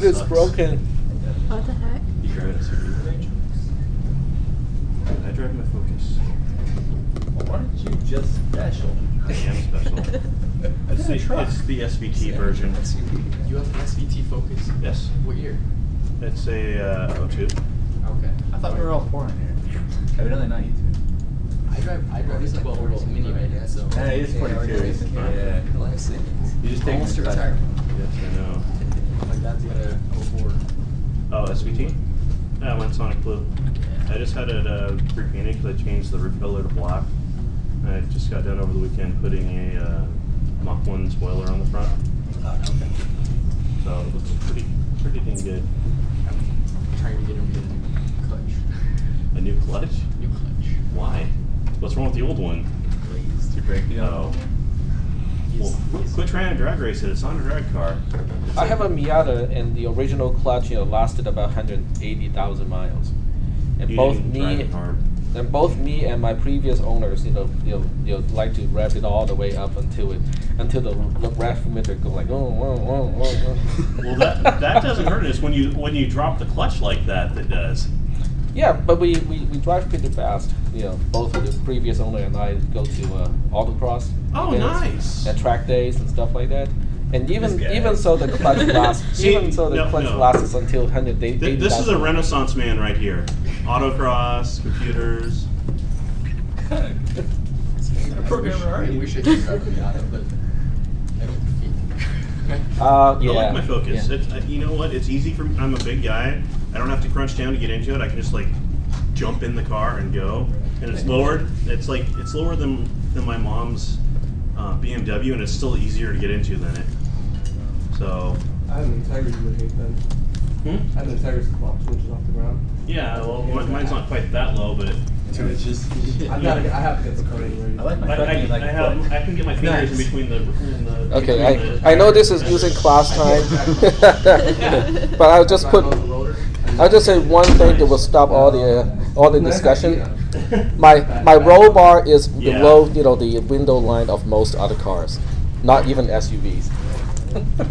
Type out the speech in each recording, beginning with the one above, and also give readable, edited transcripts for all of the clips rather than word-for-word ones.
computer is broken. What the heck? You drive a SUV? I drive my Focus. Well, aren't you just special? I am special. It's the SVT version. You have an SVT Focus? Yes. What year? It's a 02. Okay. I thought we were all poor in here. Evidently not you two. I drive this 12-year-old minivan, so. Yeah, it is 42. Yeah. You just take Almost to retirement. Yes, I know. My dad's got a 04. Oh, SVT? Yeah, mine's Sonic Blue. I just had it repainted because I changed the roof color to black. I just got done over the weekend putting a Mach 1 spoiler on the front. Oh, okay. So it looks pretty dang good. I'm trying to get him to get a new clutch. A new clutch? New clutch. Why? What's wrong with the old one? Glazed. To break the Oh. Well, quit trying to drag race it. It's not a drag car. I have a Miata, and the original clutch, lasted about 180,000 miles. And You both didn't drive it hard. me and my previous owners, like to rev it all the way up until the rev emitter go like, oh. Well, that doesn't hurt. It's when you drop the clutch like that does. Yeah, but we drive pretty fast. Both the previous owner and I go to autocross Oh, events nice. and track days and stuff like that. And even This guy. even so, the clutch lasts. See, clutch no. lasts until 180. This is a Renaissance man right here. Autocross, computers. I wish I could drive a Miata, but I don't fit. Yeah. I like my Focus. Yeah. It's, you know what? It's easy for me. I'm a big guy. I don't have to crunch down to get into it. I can just like jump in the car and go. And it's lowered. It's lower than my mom's BMW, and it's still easier to get into than it. So. I have an integrity would hate then. I have an integrity about 2 inches off the ground. Yeah, well, mine's not quite that low, but 2 inches. I have to get the car anyway. I like my trucking like I can get my fingers Nice. in between the. Okay, I know this is using class time, but I'll just say one thing that will stop all the discussion. My roll bar is below the window line of most other cars, not even SUVs.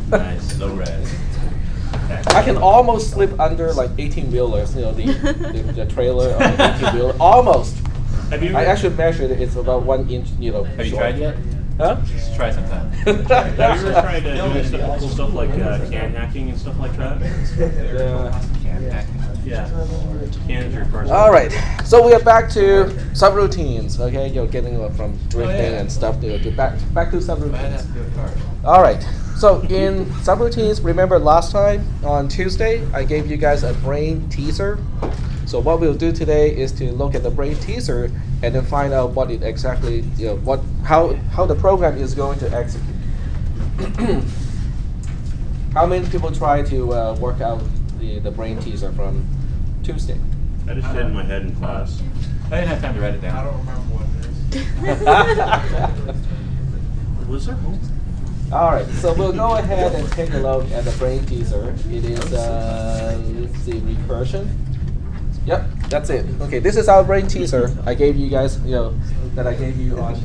Nice. low res. I can almost slip under like 18-wheelers, the trailer of an 18-wheeler, almost. Have you I ever, actually measured it, it's about 1 inch, Have you short. tried yet? Huh? Just try sometime. have you ever tried to do cool stuff like can hacking and stuff like that? Yeah. Cans your cars. All right, so we are back to subroutines. Okay, you're getting from drifting and stuff to back to subroutines. All right, so in subroutines, remember last time on Tuesday I gave you guys a brain teaser. So what we'll do today is to look at the brain teaser and then find out what it exactly, how the program is going to execute. How many people try to work out the brain teaser from Tuesday? I just did it in my head in class. I didn't have time to write it down. I don't remember what it is. Was there? All right, so we'll go ahead and take a look at the brain teaser. It is, let's see, recursion. Yep, that's it. Okay, this is our brain teaser I gave you guys, that I gave you on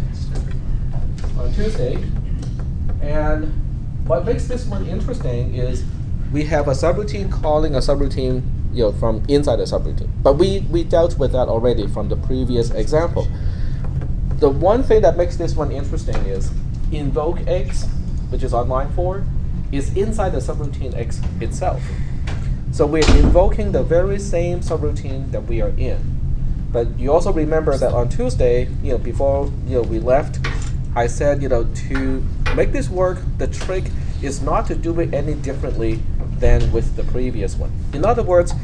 Tuesday. And what makes this one interesting is we have a subroutine calling a subroutine, from inside the subroutine. But we dealt with that already from the previous example. The one thing that makes this one interesting is invoke X, which is on line 4, is inside the subroutine X itself. So we're invoking the very same subroutine that we are in. But you also remember that on Tuesday, before we left, I said, to make this work, the trick is not to do it any differently than with the previous one. In other words,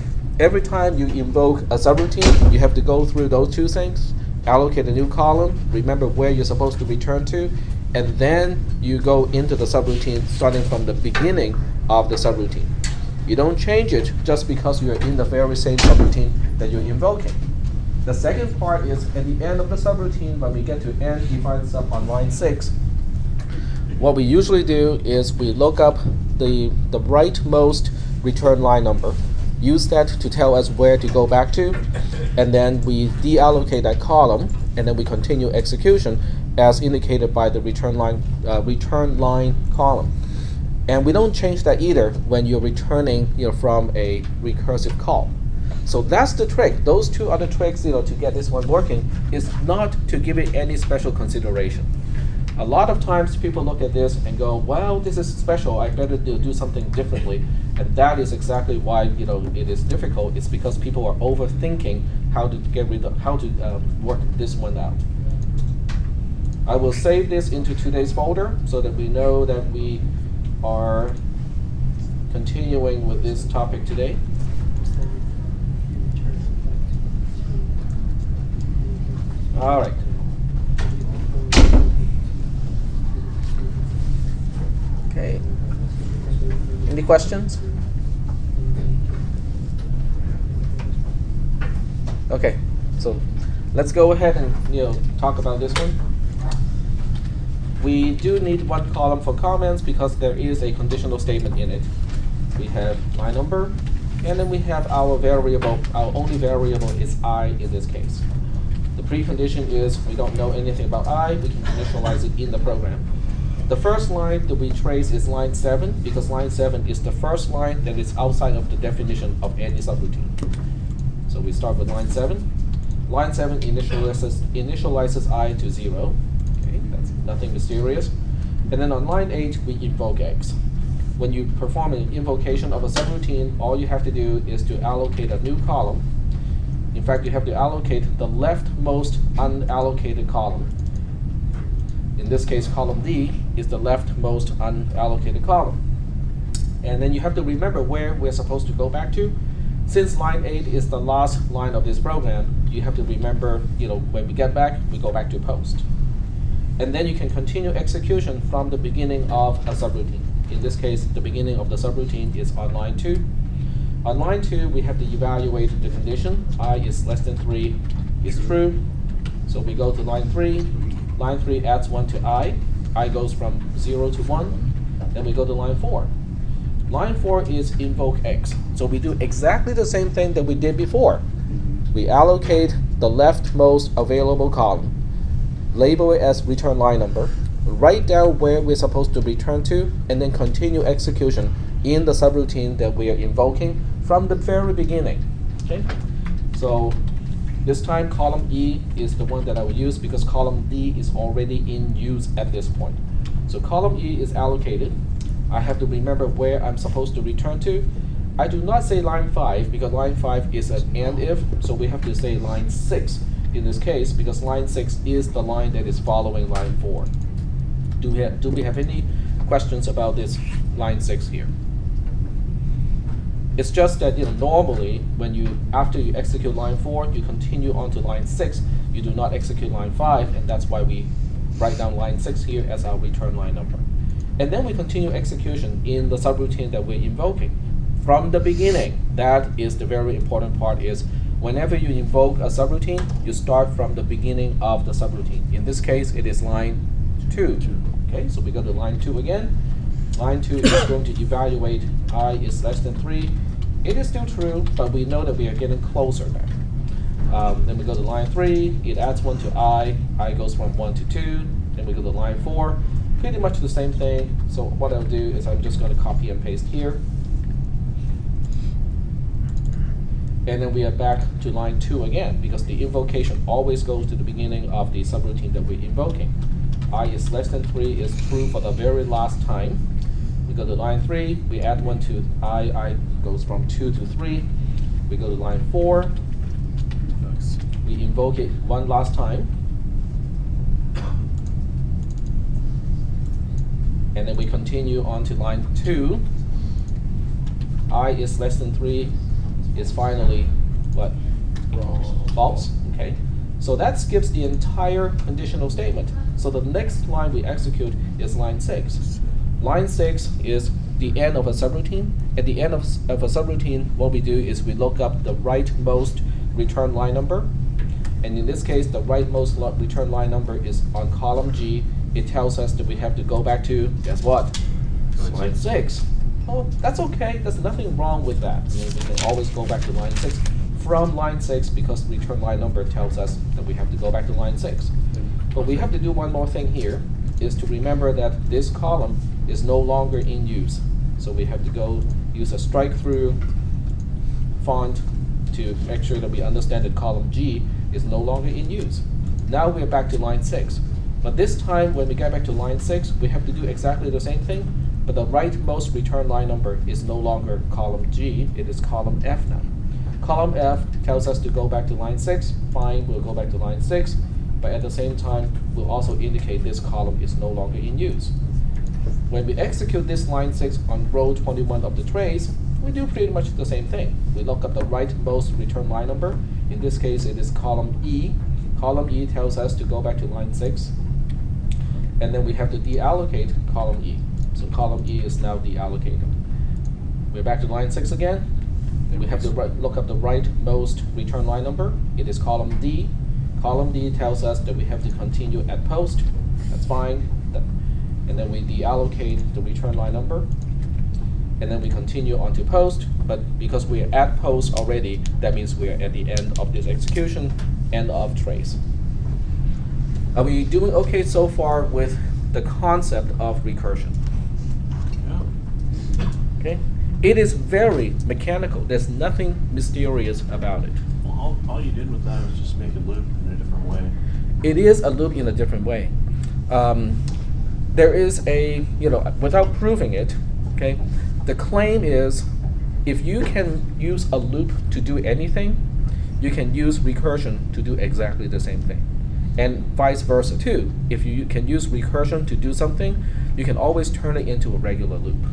every time you invoke a subroutine, you have to go through those two things, allocate a new column, remember where you're supposed to return to, and then you go into the subroutine starting from the beginning of the subroutine. You don't change it just because you're in the very same subroutine that you're invoking. The second part is at the end of the subroutine, when we get to end defined sub on line 6, what we usually do is we look up the rightmost return line number, use that to tell us where to go back to, and then we deallocate that column, and then we continue execution as indicated by the return line column. And we don't change that either when you're returning from a recursive call. So that's the trick. Those two other tricks to get this one working is not to give it any special consideration. A lot of times people look at this and go, well, this is special, I better do something differently. And that is exactly why it is difficult. It's because people are overthinking how to work this one out. I will save this into today's folder so that we know that we are continuing with this topic today. All right. Okay. Any questions? Okay. So let's go ahead and talk about this one. We do need one column for comments because there is a conditional statement in it. We have line number, and then we have our variable. Our only variable is I in this case. The precondition is we don't know anything about I. We can initialize it in the program. The first line that we trace is line 7 because line 7 is the first line that is outside of the definition of any subroutine. So we start with line 7. Line 7 initializes I to 0. Okay, that's nothing mysterious. And then on line 8, we invoke X. When you perform an invocation of a subroutine, all you have to do is to allocate a new column. In fact, you have to allocate the leftmost unallocated column. In this case, column D is the leftmost unallocated column. And then you have to remember where we're supposed to go back to. Since line 8 is the last line of this program, you have to remember, when we get back, we go back to post. And then you can continue execution from the beginning of a subroutine. In this case, the beginning of the subroutine is on line 2. On line 2, we have to evaluate the condition. I is less than 3 is true. So we go to line 3. Line 3 adds 1 to I. I goes from 0 to 1. Then we go to line 4. Line 4 is invoke X. So we do exactly the same thing that we did before. We allocate the leftmost available column, label it as return line number, write down where we're supposed to return to, and then continue execution in the subroutine that we are invoking from the very beginning. Okay? So this time column E is the one that I will use because column D is already in use at this point. So column E is allocated. I have to remember where I'm supposed to return to. I do not say line 5 because line 5 is an and if, so we have to say line 6 in this case because line 6 is the line that is following line 4. Do we have any questions about this line 6 here? It's just that normally when after you execute line 4, you continue on to line 6. You do not execute line 5, and that's why we write down line 6 here as our return line number. And then we continue execution in the subroutine that we're invoking. From the beginning, that is the very important part, is whenever you invoke a subroutine, you start from the beginning of the subroutine. In this case, it is line 2. Okay, so we go to line 2 again. Line 2 is going to evaluate I is less than 3. It is still true, but we know that we are getting closer now. Then we go to line 3, it adds 1 to I goes from 1 to 2. Then we go to line 4, pretty much the same thing. So what I'll do is I'm just going to copy and paste here. And then we are back to line 2 again, because the invocation always goes to the beginning of the subroutine that we're invoking. I is less than 3 is true for the very last time. We go to line 3, we add 1 to I goes from 2 to 3. We go to line 4, we invoke it one last time. And then we continue on to line 2. I is less than 3 is finally what? False. Okay. So that skips the entire conditional statement. So the next line we execute is line 6. Line 6 is the end of a subroutine. At the end of a subroutine, what we do is we look up the rightmost return line number. And in this case, the rightmost return line number is on column G. It tells us that we have to go back to, guess what? Line 6. Oh, that's okay. There's nothing wrong with that. We can always go back to line 6 from line 6 because return line number tells us that we have to go back to line 6. But we have to do one more thing here, is to remember that this column is no longer in use. So we have to go use a strike-through font to make sure that we understand that column G is no longer in use. Now we're back to line 6. But this time, when we get back to line 6, we have to do exactly the same thing, but the rightmost return line number is no longer column G, it is column F now. Column F tells us to go back to line 6, fine, we'll go back to line 6, but at the same time, we'll also indicate this column is no longer in use. When we execute this line 6 on row 21 of the trace, we do pretty much the same thing. We look up the rightmost return line number. In this case, it is column E. Column E tells us to go back to line 6. And then we have to deallocate column E. So column E is now deallocated. We're back to line 6 again. And we have to look up the rightmost return line number. It is column D. Column D tells us that we have to continue at post. That's fine. And then we deallocate the return line number. And then we continue on to post. But because we are at post already, that means we are at the end of this execution, end of trace. Are we doing okay so far with the concept of recursion? Yeah. Okay. It is very mechanical. There's nothing mysterious about it. Well, all you did with that was just make a loop in a different way. It is a loop in a different way. There is a, without proving it, okay, the claim is if you can use a loop to do anything, you can use recursion to do exactly the same thing. And vice versa too. If you can use recursion to do something, you can always turn it into a regular loop.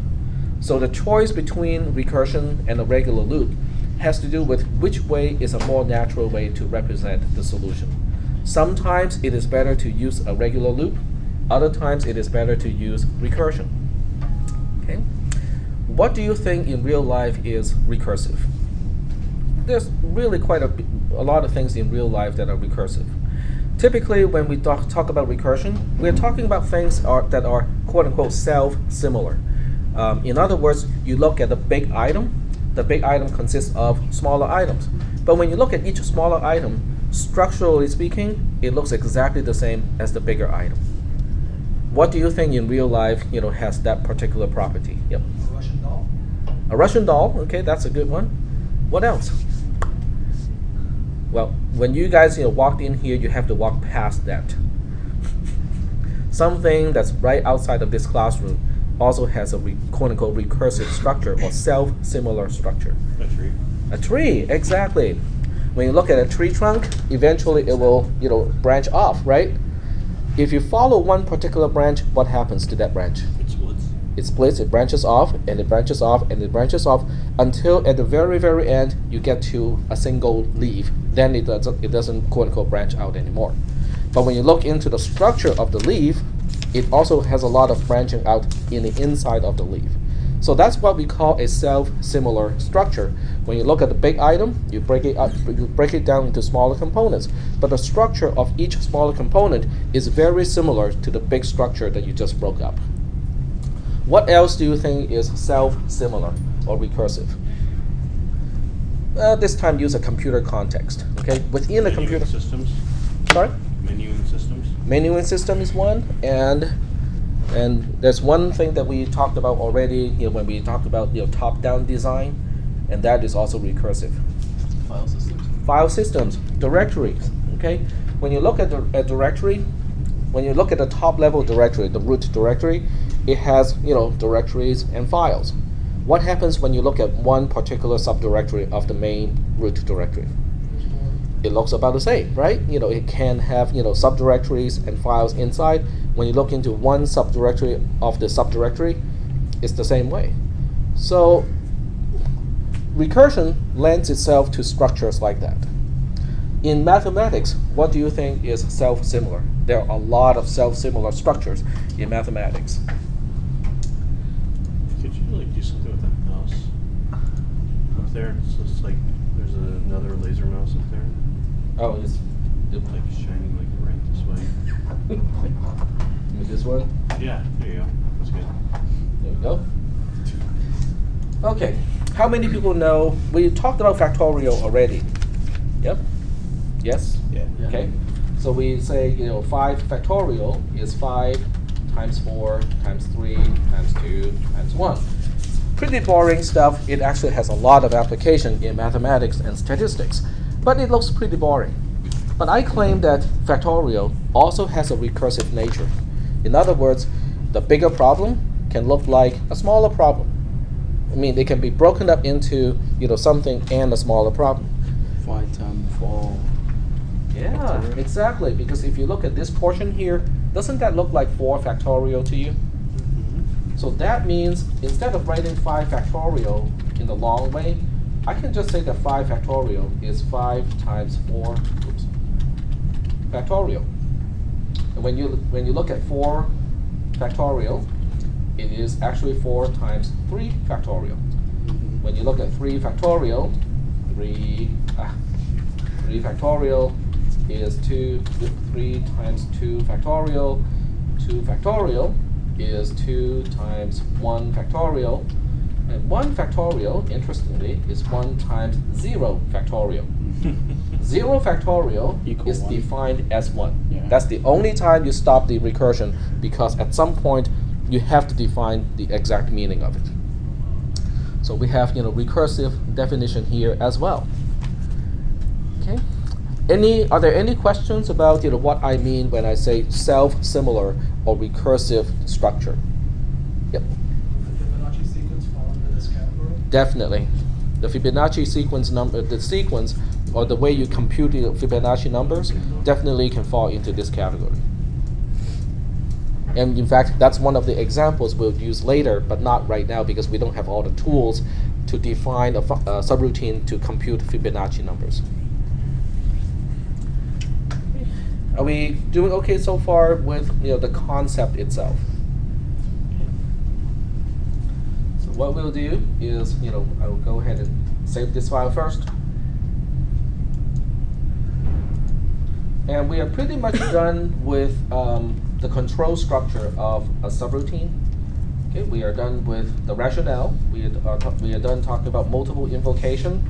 So the choice between recursion and a regular loop has to do with which way is a more natural way to represent the solution. Sometimes it is better to use a regular loop. Other times it is better to use recursion. Okay? What do you think in real life is recursive? There's really quite a lot of things in real life that are recursive. Typically, when we talk about recursion, we're talking about things that are quote-unquote self-similar. In other words, you look at the big item consists of smaller items. But when you look at each smaller item, structurally speaking, it looks exactly the same as the bigger item. What do you think in real life has that particular property? Yep. A Russian doll. A Russian doll, okay, that's a good one. What else? Well, when you guys walked in here, you have to walk past that. Something that's right outside of this classroom also has a quote-unquote recursive structure or self-similar structure. A tree. A tree, exactly. When you look at a tree trunk, eventually it will branch off, right? If you follow one particular branch, what happens to that branch? It splits. It splits, it branches off, and it branches off, and it branches off, until at the very, very end, you get to a single leaf. Then it doesn't quote-unquote branch out anymore. But when you look into the structure of the leaf, it also has a lot of branching out in the inside of the leaf. So that's what we call a self-similar structure. When you look at the big item, you break it down into smaller components. But the structure of each smaller component is very similar to the big structure that you just broke up. What else do you think is self-similar or recursive? This time use a computer context. Okay, within a computer systems. Sorry. Menuing systems. Menuing system is one, and there's one thing that we talked about already. When we talked about top-down design, and that is also recursive. File systems. File systems, directories. Okay, when you look at a directory, when you look at the top-level directory, the root directory, it has directories and files. What happens when you look at one particular subdirectory of the main root directory? It looks about the same, right? It can have subdirectories and files inside. When you look into one subdirectory of the subdirectory, it's the same way. So recursion lends itself to structures like that. In mathematics, what do you think is self-similar? There are a lot of self-similar structures in mathematics. Could you do something with that mouse up there? So it's like there's another laser mouse up there. Oh, it's Like shining like right this way. this one. Yeah, there you go. That's good. There we go. Okay, how many people know, we talked about factorial already. Yep? Yes? Yeah. Okay, so we say 5 factorial is 5 times 4 times 3 times 2 times 1. Pretty boring stuff. It actually has a lot of application in mathematics and statistics, but it looks pretty boring. But I claim that factorial also has a recursive nature. In other words, the bigger problem can look like a smaller problem. I mean, they can be broken up into something and a smaller problem. 5 times 4. Yeah, exactly. Because if you look at this portion here, doesn't that look like 4 factorial to you? Mm-hmm. So that means instead of writing 5 factorial in the long way, I can just say that 5 factorial is 5 times 4 factorial. And when you look at 4 factorial, it is actually 4 times 3 factorial. Mm-hmm. When you look at 3 factorial, 3 factorial is 3 times 2 factorial. 2 factorial is 2 times 1 factorial. And 1 factorial, interestingly, is 1 times 0 factorial. 0 factorial Equal is 1. defined as 1. Yeah. That's the only time you stop the recursion, because at some point you have to define the exact meaning of it. So we have recursive definition here as well. Okay. Are there any questions about what I mean when I say self-similar or recursive structure? Yep. The Fibonacci sequence fall into this category? Definitely. The Fibonacci sequence number, the sequence or the way you compute the Fibonacci numbers definitely can fall into this category. And in fact, that's one of the examples we'll use later, but not right now because we don't have all the tools to define a subroutine to compute Fibonacci numbers. Are we doing okay so far with the concept itself? So what we'll do is I will go ahead and save this file first. And we are pretty much done with the control structure of a subroutine. Okay, we are done with the rationale. We are done talking about multiple invocation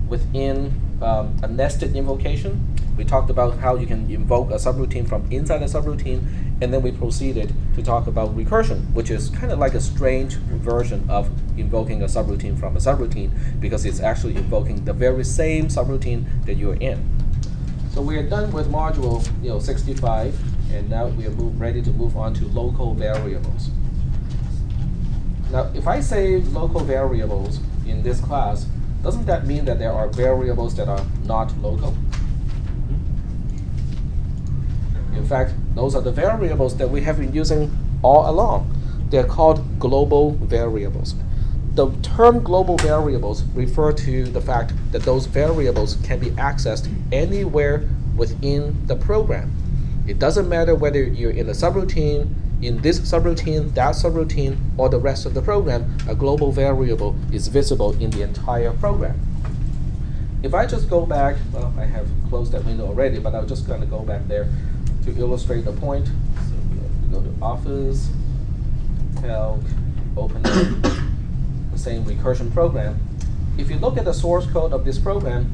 within a nested invocation. We talked about how you can invoke a subroutine from inside a subroutine, and then we proceeded to talk about recursion, which is kind of like a strange version of invoking a subroutine from a subroutine, because it's actually invoking the very same subroutine that you're in. So we are done with module 65, and now we are ready to move on to local variables. Now, if I say local variables in this class, doesn't that mean that there are variables that are not local? In fact, those are the variables that we have been using all along. They're called global variables. The term global variables refer to the fact that those variables can be accessed anywhere within the program. It doesn't matter whether you're in a subroutine, in this subroutine, that subroutine, or the rest of the program, a global variable is visible in the entire program. If I just go back, well, I have closed that window already, but I'm just going to go back there to illustrate the point. So we go to Office, Calc, open up the same recursion program. If you look at the source code of this program,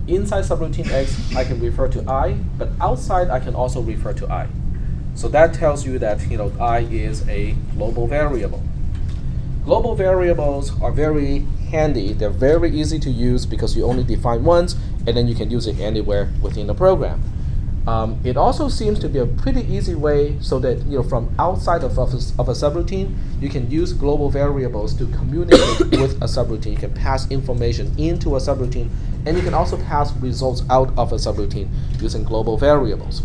inside subroutine X, I can refer to I, but outside I can also refer to I. So that tells you that I is a global variable. Global variables are very handy. They're very easy to use because you only define once, and then you can use it anywhere within the program. It also seems to be a pretty easy way so that from outside of a subroutine, you can use global variables to communicate with a subroutine. You can pass information into a subroutine, and you can also pass results out of a subroutine using global variables.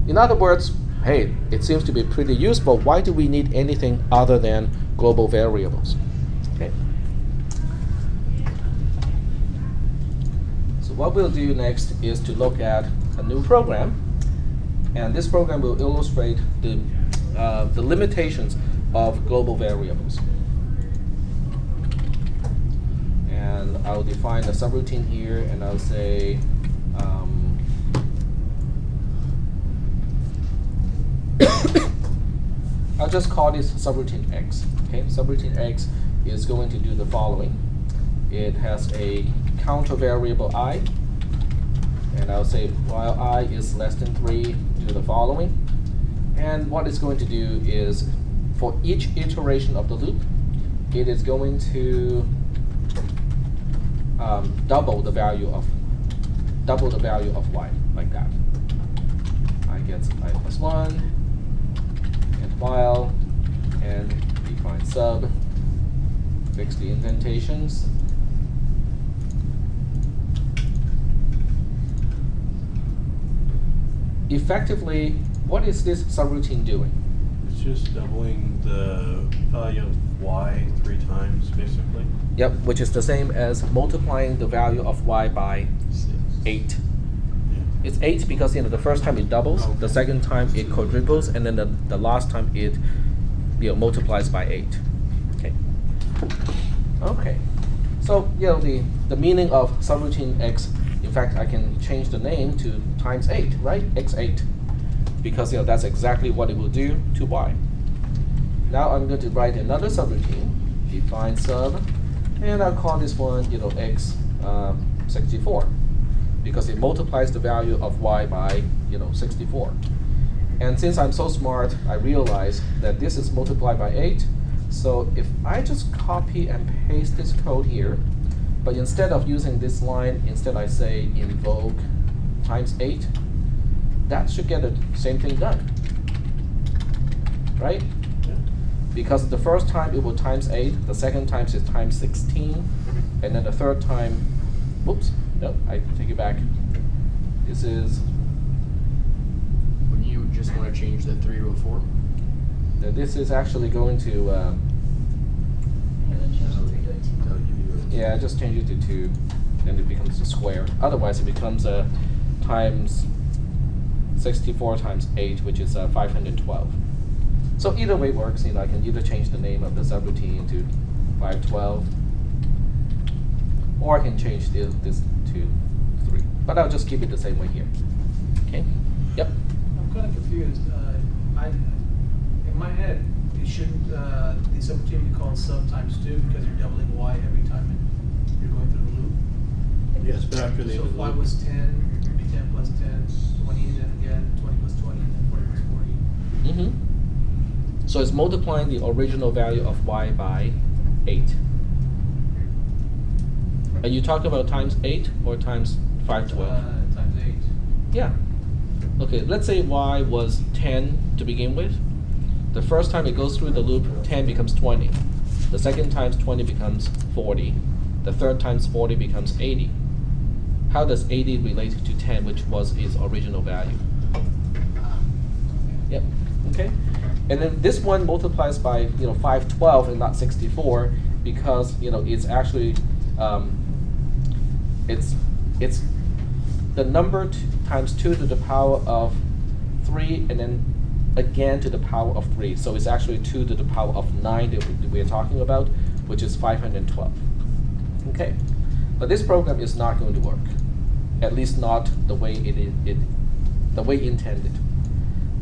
In other words, hey, it seems to be pretty useful. Why do we need anything other than global variables? Okay. So what we'll do next is to look at a new program, and this program will illustrate the limitations of global variables. And I'll define a subroutine here, and I'll say I'll just call this subroutine X. Okay, subroutine X is going to do the following. It has a counter variable I, and I'll say while I is less than 3, do the following. And what it's going to do is, for each iteration of the loop, it is going to double the value of y, like that. I get I plus 1, and while, and define sub, fix the indentations. Effectively, what is this subroutine doing? It's just doubling the value of y 3 times, basically. Yep, which is the same as multiplying the value of y by 8. Yeah. It's 8 because the first time it doubles, the second time it quadruples, and then the last time it multiplies by 8. Okay. Okay. So the meaning of subroutine x, in fact, I can change the name to times 8, right? x8, because that's exactly what it will do to y. Now I'm going to write another subroutine, define sub, and I'll call this one x64, because it multiplies the value of y by 64. And since I'm so smart, I realize that this is multiplied by 8. So if I just copy and paste this code here, but instead of using this line, instead I say invoke times 8, that should get the same thing done, right? Yeah. Because the first time it will times 8, the second time is times 16, and then the third time, whoops, no, I take it back. This is, When you just want to change the 3 to a 4? this is actually going to, yeah, just change it to 2, then it becomes a square. Otherwise, it becomes a times 64 times 8, which is 512. So either way works. I can either change the name of the subroutine to 512, or I can change this to 3. But I'll just keep it the same way here. Okay. Yep. I'm kind of confused. In my head, it shouldn't the subroutine be called sub times 2 because you're doubling y every time you're going through the loop. Yes, but after the So end if of the y loop. was 10, it'd be 10 plus 10, 20, then again 20 plus 20, and then 40 plus 40. Mm-hmm. So it's multiplying the original value of y by 8. Are you talking about times 8 or times 512? Times 8. Yeah. Okay, let's say y was 10 to begin with. The first time it goes through the loop, 10 becomes 20. The second times 20 becomes 40. The third times 40 becomes 80. How does 80 relate to 10, which was its original value? Yep, okay. And then this one multiplies by 512 and not 64 because it's actually it's the number times 2 to the power of 3 and then again to the power of 3. So it's actually 2 to the power of 9 that we're talking about, which is 512. Okay, but this program is not going to work, at least not the way the way intended.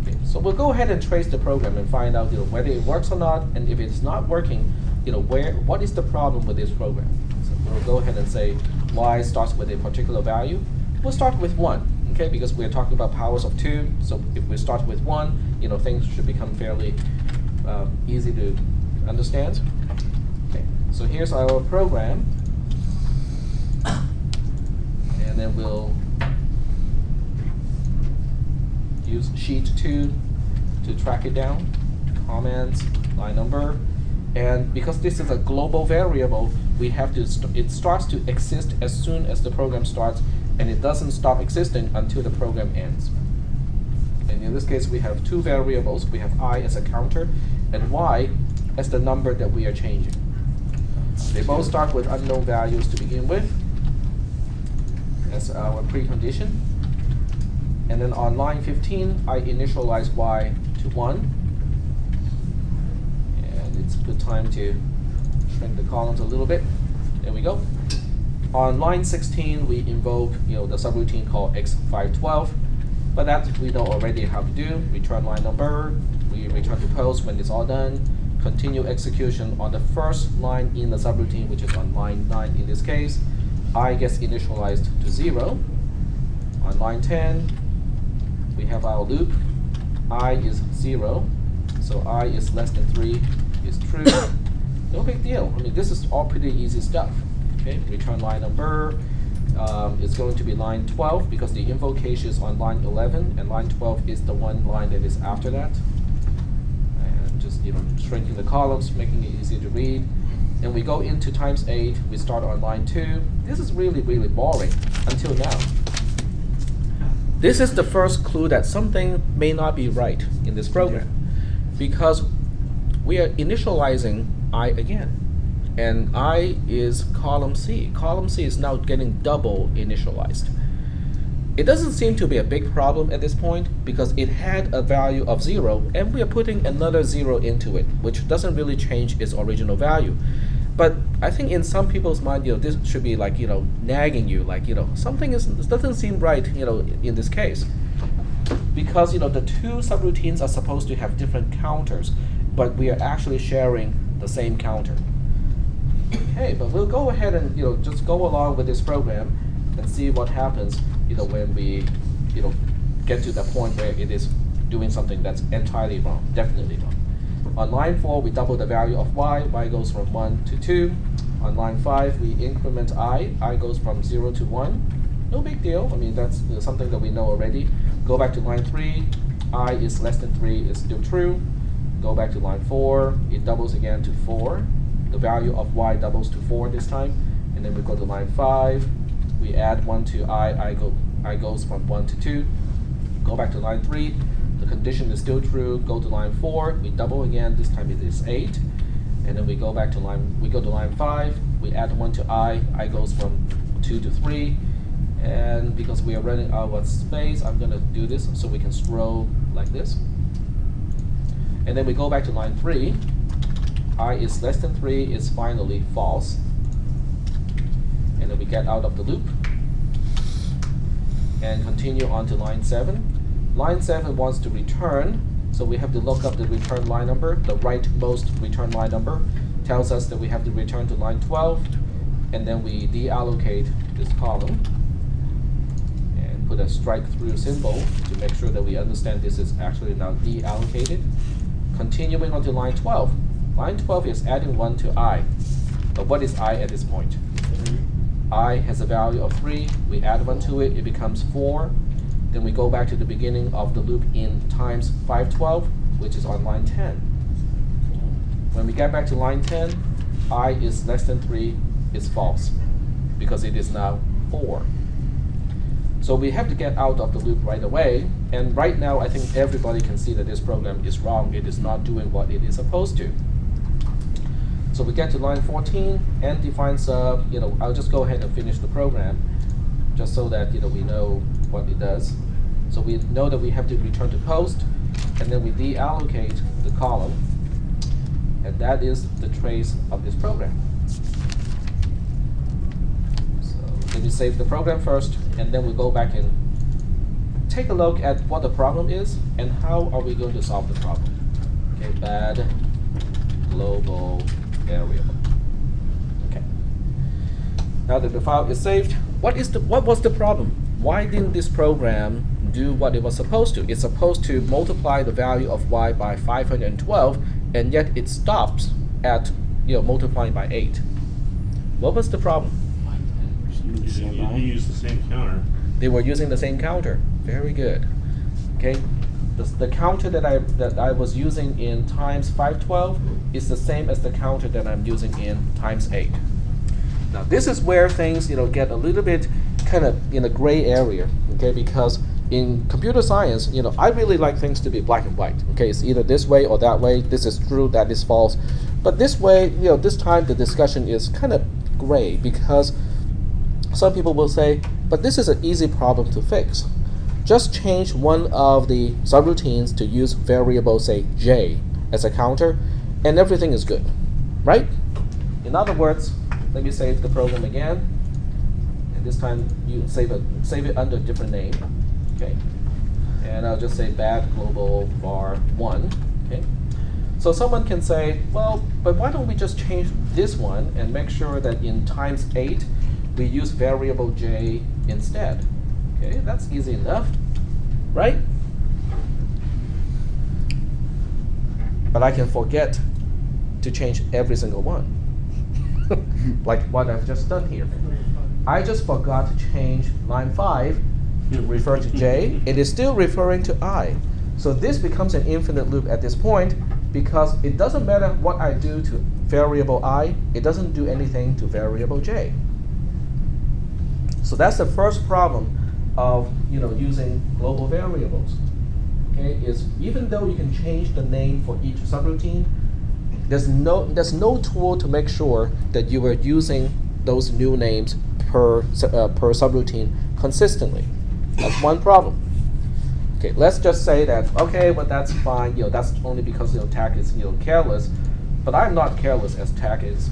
Okay, so we'll go ahead and trace the program and find out whether it works or not, and if it's not working, what is the problem with this program? So we'll go ahead and say y starts with a particular value. We'll start with 1, okay, because we're talking about powers of 2. So if we start with 1, things should become fairly easy to understand. Okay, so here's our program, and then we'll use sheet 2 to track it down, comments, line number, and because this is a global variable, we have to it starts to exist as soon as the program starts, and it doesn't stop existing until the program ends. And in this case, we have 2 variables. We have I as a counter and y as the number that we are changing. They both start with unknown values to begin with. That's our precondition. And then on line 15, I initialize y to 1. And it's a good time to shrink the columns a little bit. There we go. On line 16, we invoke the subroutine called x512. But that we know already how to do. Return line number. We return to post when it's all done. Continue execution on the first line in the subroutine, which is on line 9 in this case. I gets initialized to 0. On line 10, we have our loop. I is 0, so I is less than 3 is true. No big deal. I mean, this is all pretty easy stuff. Okay, return line number is going to be line 12 because the invocation is on line 11, and line 12 is the one line that is after that. And just shrinking the columns, making it easy to read. And we go into times 8. We start on line 2. This is really, really boring until now. This is the first clue that something may not be right in this program, because we are initializing I again. And I is column C. Column C is now getting double initialized. It doesn't seem to be a big problem at this point because it had a value of 0, and we are putting another 0 into it, which doesn't really change its original value. But I think in some people's mind, this should be like, nagging you, like, something doesn't seem right, in this case. Because, the two subroutines are supposed to have different counters, but we are actually sharing the same counter. Okay, but we'll go ahead and, just go along with this program and see what happens, when we, get to the point where it is doing something that's entirely wrong, definitely wrong. On line 4, we double the value of y goes from 1 to 2. On line 5, we increment I goes from 0 to 1. No big deal, I mean, that's something that we know already. Go back to line 3, I is less than 3 is still true. Go back to line 4, it doubles again to 4. The value of y doubles to 4 this time. And then we go to line 5, we add 1 to I goes from 1 to 2. Go back to line 3, the condition is still true. Go to line 4, we double again, this time it is 8. And then we go to line 5, we add 1 to I goes from 2 to 3. And because we are running out of space, I'm going to do this so we can scroll like this. And then we go back to line 3, I is less than 3 is finally false. And then we get out of the loop and continue on to line 7. Line 7 wants to return, so we have to look up the return line number. The rightmost return line number tells us that we have to return to line 12, and then we deallocate this column and put a strike through symbol to make sure that we understand this is actually now deallocated. Continuing on to line 12. Line 12 is adding 1 to I. But what is I at this point? I has a value of 3. We add 1 to it, it becomes 4. Then we go back to the beginning of the loop in times 512, which is on line 10. When we get back to line 10, I is less than 3 is false, because it is now 4. So we have to get out of the loop right away. And right now, I think everybody can see that this program is wrong. It is not doing what it is supposed to. So we get to line 14 and defines, I'll just go ahead and finish the program just so that we know what it does. So we know that we have to return to post, and then we deallocate the column, and that is the trace of this program. So let me save the program first, and then we go back and take a look at what the problem is and how are we going to solve the problem. Okay, bad global variable. Okay. Now that the file is saved, what was the problem? Why didn't this program do what it was supposed to? It's supposed to multiply the value of y by 512, and yet it stops at multiplying by 8. What was the problem? You use the same counter. They were using the same counter. Very good. Okay. The counter that I was using in times 512 is the same as the counter that I'm using in times 8. Now this is where things get a little bit kind of in a gray area, okay? Because in computer science, I really like things to be black and white. Okay, it's either this way or that way. This is true, that is false. But this way, this time the discussion is kind of gray because some people will say, but this is an easy problem to fix. Just change one of the subroutines to use variable, say, j as a counter, and everything is good, right? In other words, let me save the program again, and this time you save it under a different name, okay? And I'll just say bad global var 1, okay? So someone can say, well, but why don't we just change this one and make sure that in times 8 we use variable j instead? Okay, that's easy enough, right? but I can forget to change every single one. Like what I've just done here. I just forgot to change line 5 to refer to j. It is still referring to I. So this becomes an infinite loop at this point because it doesn't matter what I do to variable I, it doesn't do anything to variable j. So that's the first problem of using global variables. Okay, is even though you can change the name for each subroutine, there's no tool to make sure that you are using those new names per subroutine consistently. That's one problem. Okay, let's just say that okay, well that's fine. That's only because TAC is careless, but I'm not careless as TAC is.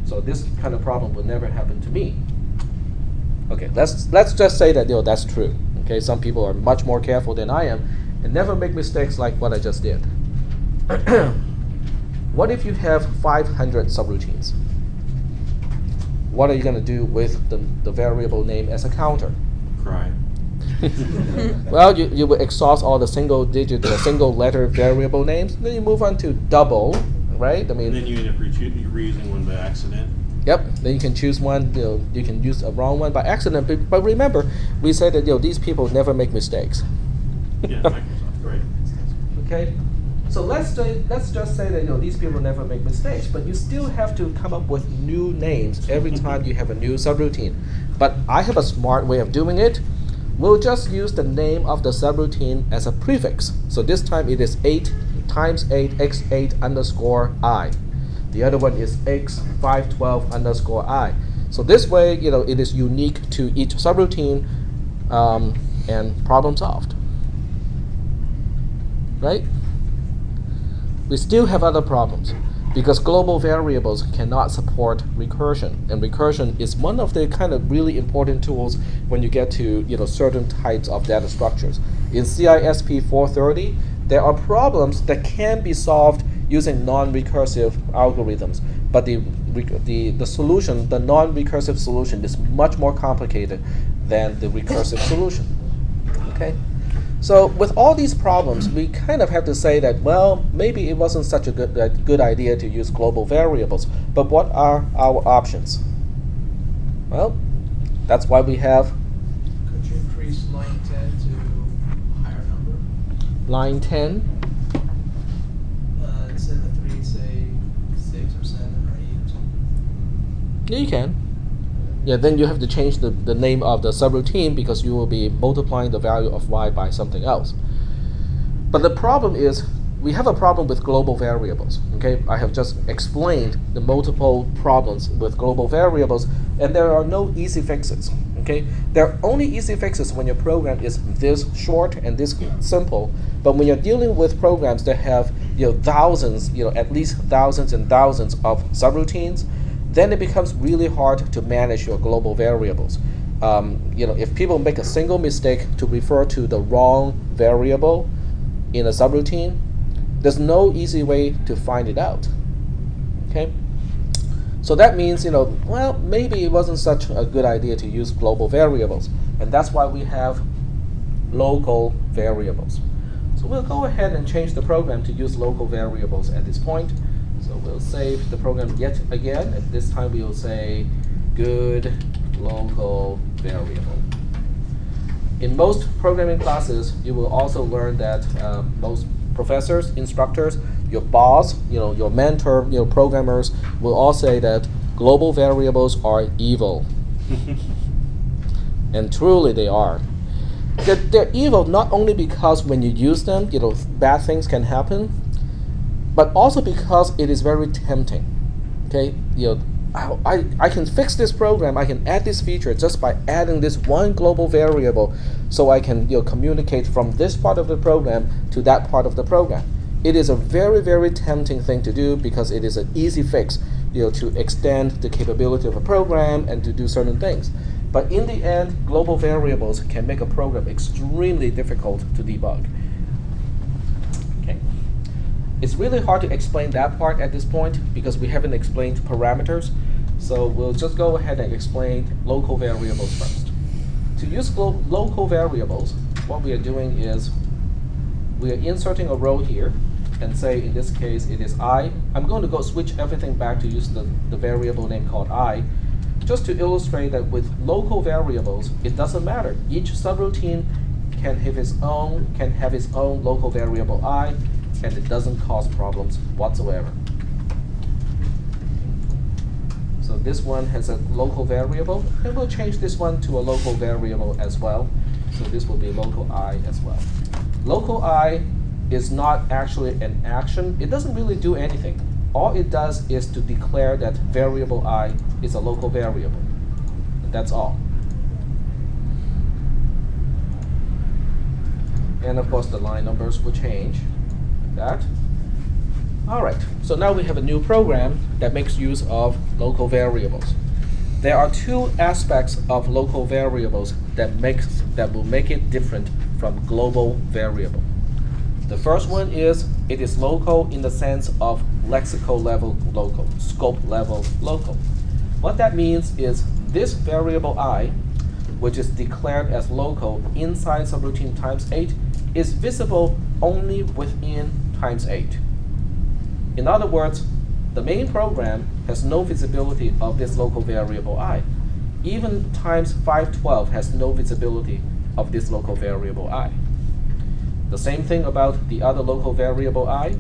So this kind of problem would never happen to me. Okay, let's just say that that's true. Okay, some people are much more careful than I am and never make mistakes like what I just did. What if you have 500 subroutines? What are you going to do with the variable name as a counter? Cry. Well, you will exhaust all the single digit or single letter variable names. Then you move on to double, right? I mean, And then you end up reusing one by accident. Yep. Then you can choose one. You can use a wrong one by accident. But remember, we said that these people never make mistakes. Yeah, Microsoft, right? Okay. So let's just say that these people never make mistakes, but you still have to come up with new names every time you have a new subroutine. But I have a smart way of doing it. We'll just use the name of the subroutine as a prefix. So this time it is 8 times 8 x8 underscore I. The other one is x512 underscore I. So this way, it is unique to each subroutine, and problem solved. Right? We still have other problems because global variables cannot support recursion, and recursion is one of the kind of really important tools when you get to certain types of data structures. In CISP 430, there are problems that can be solved using non-recursive algorithms, but the solution, the non-recursive solution, is much more complicated than the recursive solution. Okay. So with all these problems, we kind of have to say that, well, maybe it wasn't such a good idea to use global variables. But what are our options? Well, that's why we have Could you increase line 10 to a higher number? line 10. Instead of 3, say 6 or 7 or 8 or something. Yeah, you can. Yeah, then you have to change the name of the subroutine because you will be multiplying the value of y by something else. But the problem is, we have a problem with global variables. Okay, I have just explained the multiple problems with global variables, and there are no easy fixes. Okay, there are only easy fixes when your program is this short and this simple. But when you're dealing with programs that have thousands, at least thousands and thousands of subroutines, then it becomes really hard to manage your global variables. If people make a single mistake to refer to the wrong variable in a subroutine, there's no easy way to find it out. Okay? So that means, well, maybe it wasn't such a good idea to use global variables. And that's why we have local variables. So we'll go ahead and change the program to use local variables at this point. So we'll save the program yet again, and this time we will say good local variable. In most programming classes, you will also learn that most professors, instructors, your boss, your mentor, programmers will all say that global variables are evil. And truly they are. They're evil not only because when you use them, bad things can happen, but also because it is very tempting. Okay, I can fix this program, I can add this feature just by adding this one global variable, so I can communicate from this part of the program to that part of the program. It is a very, very tempting thing to do because it is an easy fix, to extend the capability of a program and to do certain things. But in the end, global variables can make a program extremely difficult to debug. It's really hard to explain that part at this point because we haven't explained parameters. So we'll just go ahead and explain local variables first. To use local variables, what we are doing is we are inserting a row here, and say in this case it is I. I'm going to go switch everything back to use the variable name called I, just to illustrate that with local variables, it doesn't matter. Each subroutine can have its own local variable I, and it doesn't cause problems whatsoever. So this one has a local variable, and we'll change this one to a local variable as well. So this will be local I as well. Local I is not actually an action. It doesn't really do anything. All it does is to declare that variable I is a local variable. And that's all. And of course the line numbers will change like that. All right, so now we have a new program that makes use of local variables. There are two aspects of local variables that will make it different from global variable. The first one is it is local in the sense of lexical level local, scope level local. What that means is this variable I, which is declared as local inside subroutine times 8, is visible only within times 8. In other words, the main program has no visibility of this local variable I. Even times 512 has no visibility of this local variable I. The same thing about the other local variable I.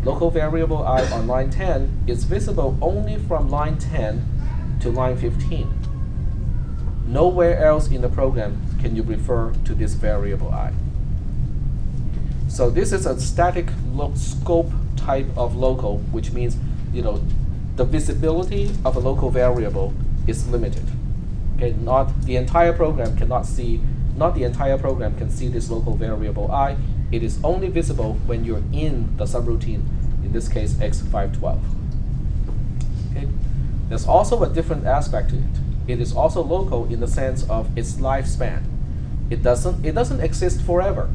Local variable I on line 10 is visible only from line 10 to line 15. Nowhere else in the program can you refer to this variable I. So this is a static scope type of local, which means the visibility of a local variable is limited. Okay, not the entire program can see this local variable I. It is only visible when you're in the subroutine, in this case x512. Okay. There's also a different aspect to it. It is also local in the sense of its lifespan. It doesn't exist forever.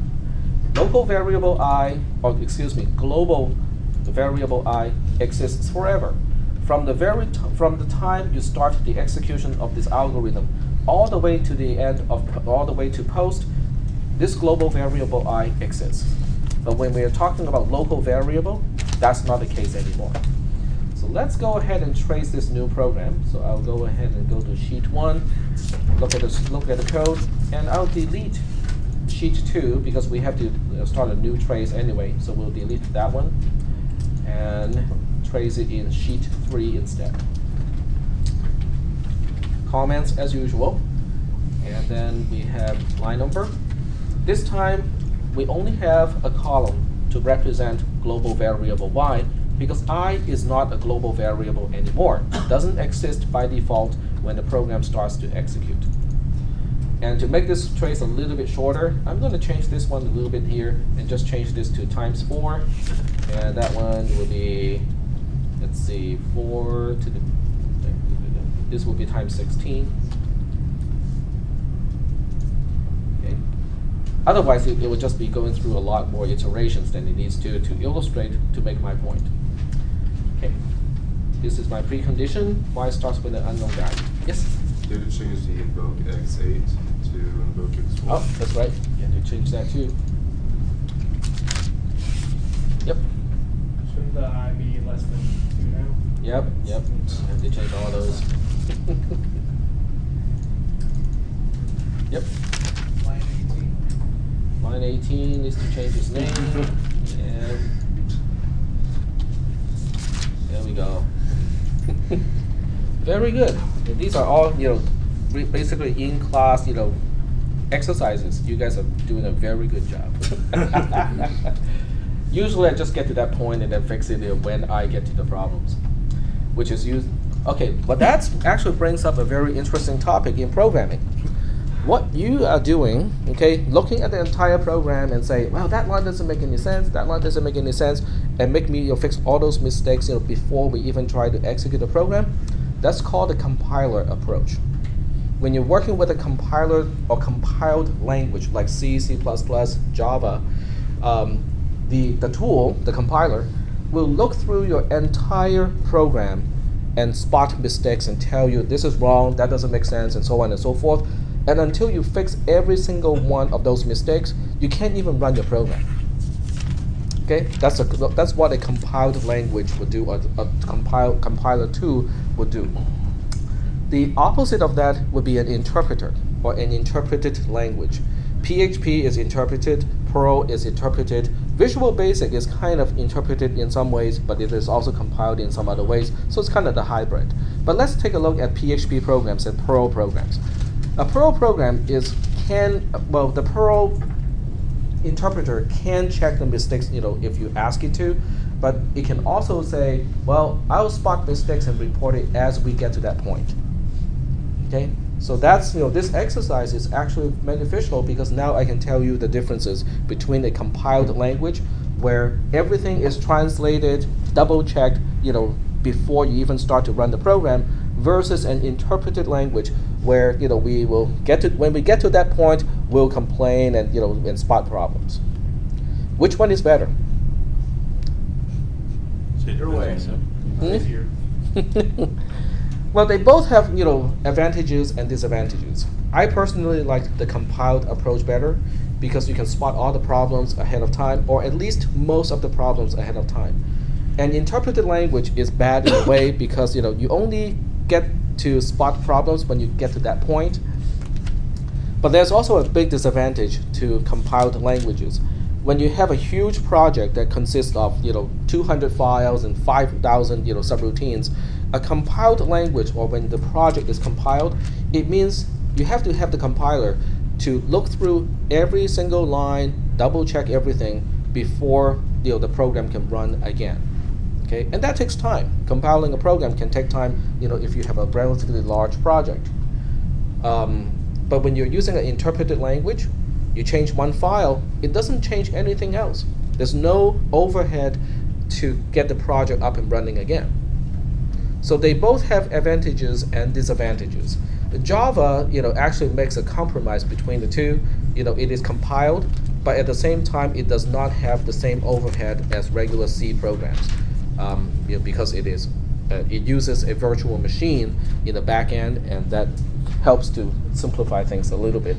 Local variable I, or excuse me, global variable I exists forever. From the time you start the execution of this algorithm, all the way to the end all the way to post, this global variable I exists. But when we are talking about local variable, that's not the case anymore. So let's go ahead and trace this new program. So I'll go ahead and go to sheet 1, look at the code, and I'll delete sheet 2 because we have to start a new trace anyway. So we'll delete that one and trace it in sheet 3 instead. Comments as usual, and then we have line number. This time we only have a column to represent global variable y because I is not a global variable anymore. It doesn't exist by default when the program starts to execute. And to make this trace a little bit shorter, I'm going to change this one a little bit here and just change this to times 4. And that one will be, let's see, 4 to the, this will be times 16. Okay. Otherwise, it would just be going through a lot more iterations than it needs to illustrate, to make my point. Okay. This is my precondition. Y starts with an unknown value. Yes? Did it change the invoke x8 to invoke x4? Oh, that's right. Yeah, they changed that too. Yep. Shouldn't the I be less than 2 now? Yep. And they changed all those. Yep. Line 18. Line 18 needs to change its name. And there we go. Very good. And these are all, basically in class, exercises. You guys are doing a very good job. Usually I just get to that point and then fix it when I get to the problems, which is used. Okay, but that actually brings up a very interesting topic in programming. What you are doing, okay, looking at the entire program and say, well, that line doesn't make any sense, that line doesn't make any sense, and make me fix all those mistakes before we even try to execute the program. That's called the compiler approach. When you're working with a compiler or compiled language like C, C++, Java, the tool, the compiler, will look through your entire program and spot mistakes and tell you this is wrong, that doesn't make sense, and so on and so forth. And until you fix every single one of those mistakes, you can't even run your program. Okay, that's what a compiled language would do, or a compiler tool would do. The opposite of that would be an interpreter, or an interpreted language. PHP is interpreted, Perl is interpreted, Visual Basic is kind of interpreted in some ways, but it is also compiled in some other ways, so it's kind of the hybrid. But let's take a look at PHP programs and Perl programs. A Perl program the Perl interpreter can check the mistakes, if you ask it to, but it can also say, well, I'll spot mistakes and report it as we get to that point. Okay, so that's, this exercise is actually beneficial because now I can tell you the differences between a compiled language where everything is translated, double checked, before you even start to run the program, versus an interpreted language where we will when we get to that point, we'll complain and spot problems. Which one is better? Your way. Easier. Well, they both have advantages and disadvantages. I personally like the compiled approach better because you can spot all the problems ahead of time, or at least most of the problems ahead of time. And interpreted language is bad in a way because you only get to spot problems when you get to that point. But there's also a big disadvantage to compiled languages. When you have a huge project that consists of 200 files and 5,000 subroutines, a compiled language, or when the project is compiled, it means you have to have the compiler to look through every single line, double check everything before the program can run again. Okay, and that takes time. Compiling a program can take time, if you have a relatively large project. But when you're using an interpreted language, you change one file, it doesn't change anything else. There's no overhead to get the project up and running again. So they both have advantages and disadvantages. Java, actually makes a compromise between the two. It is compiled, but at the same time, it does not have the same overhead as regular C programs. Because it uses a virtual machine in the back end, and that helps to simplify things a little bit.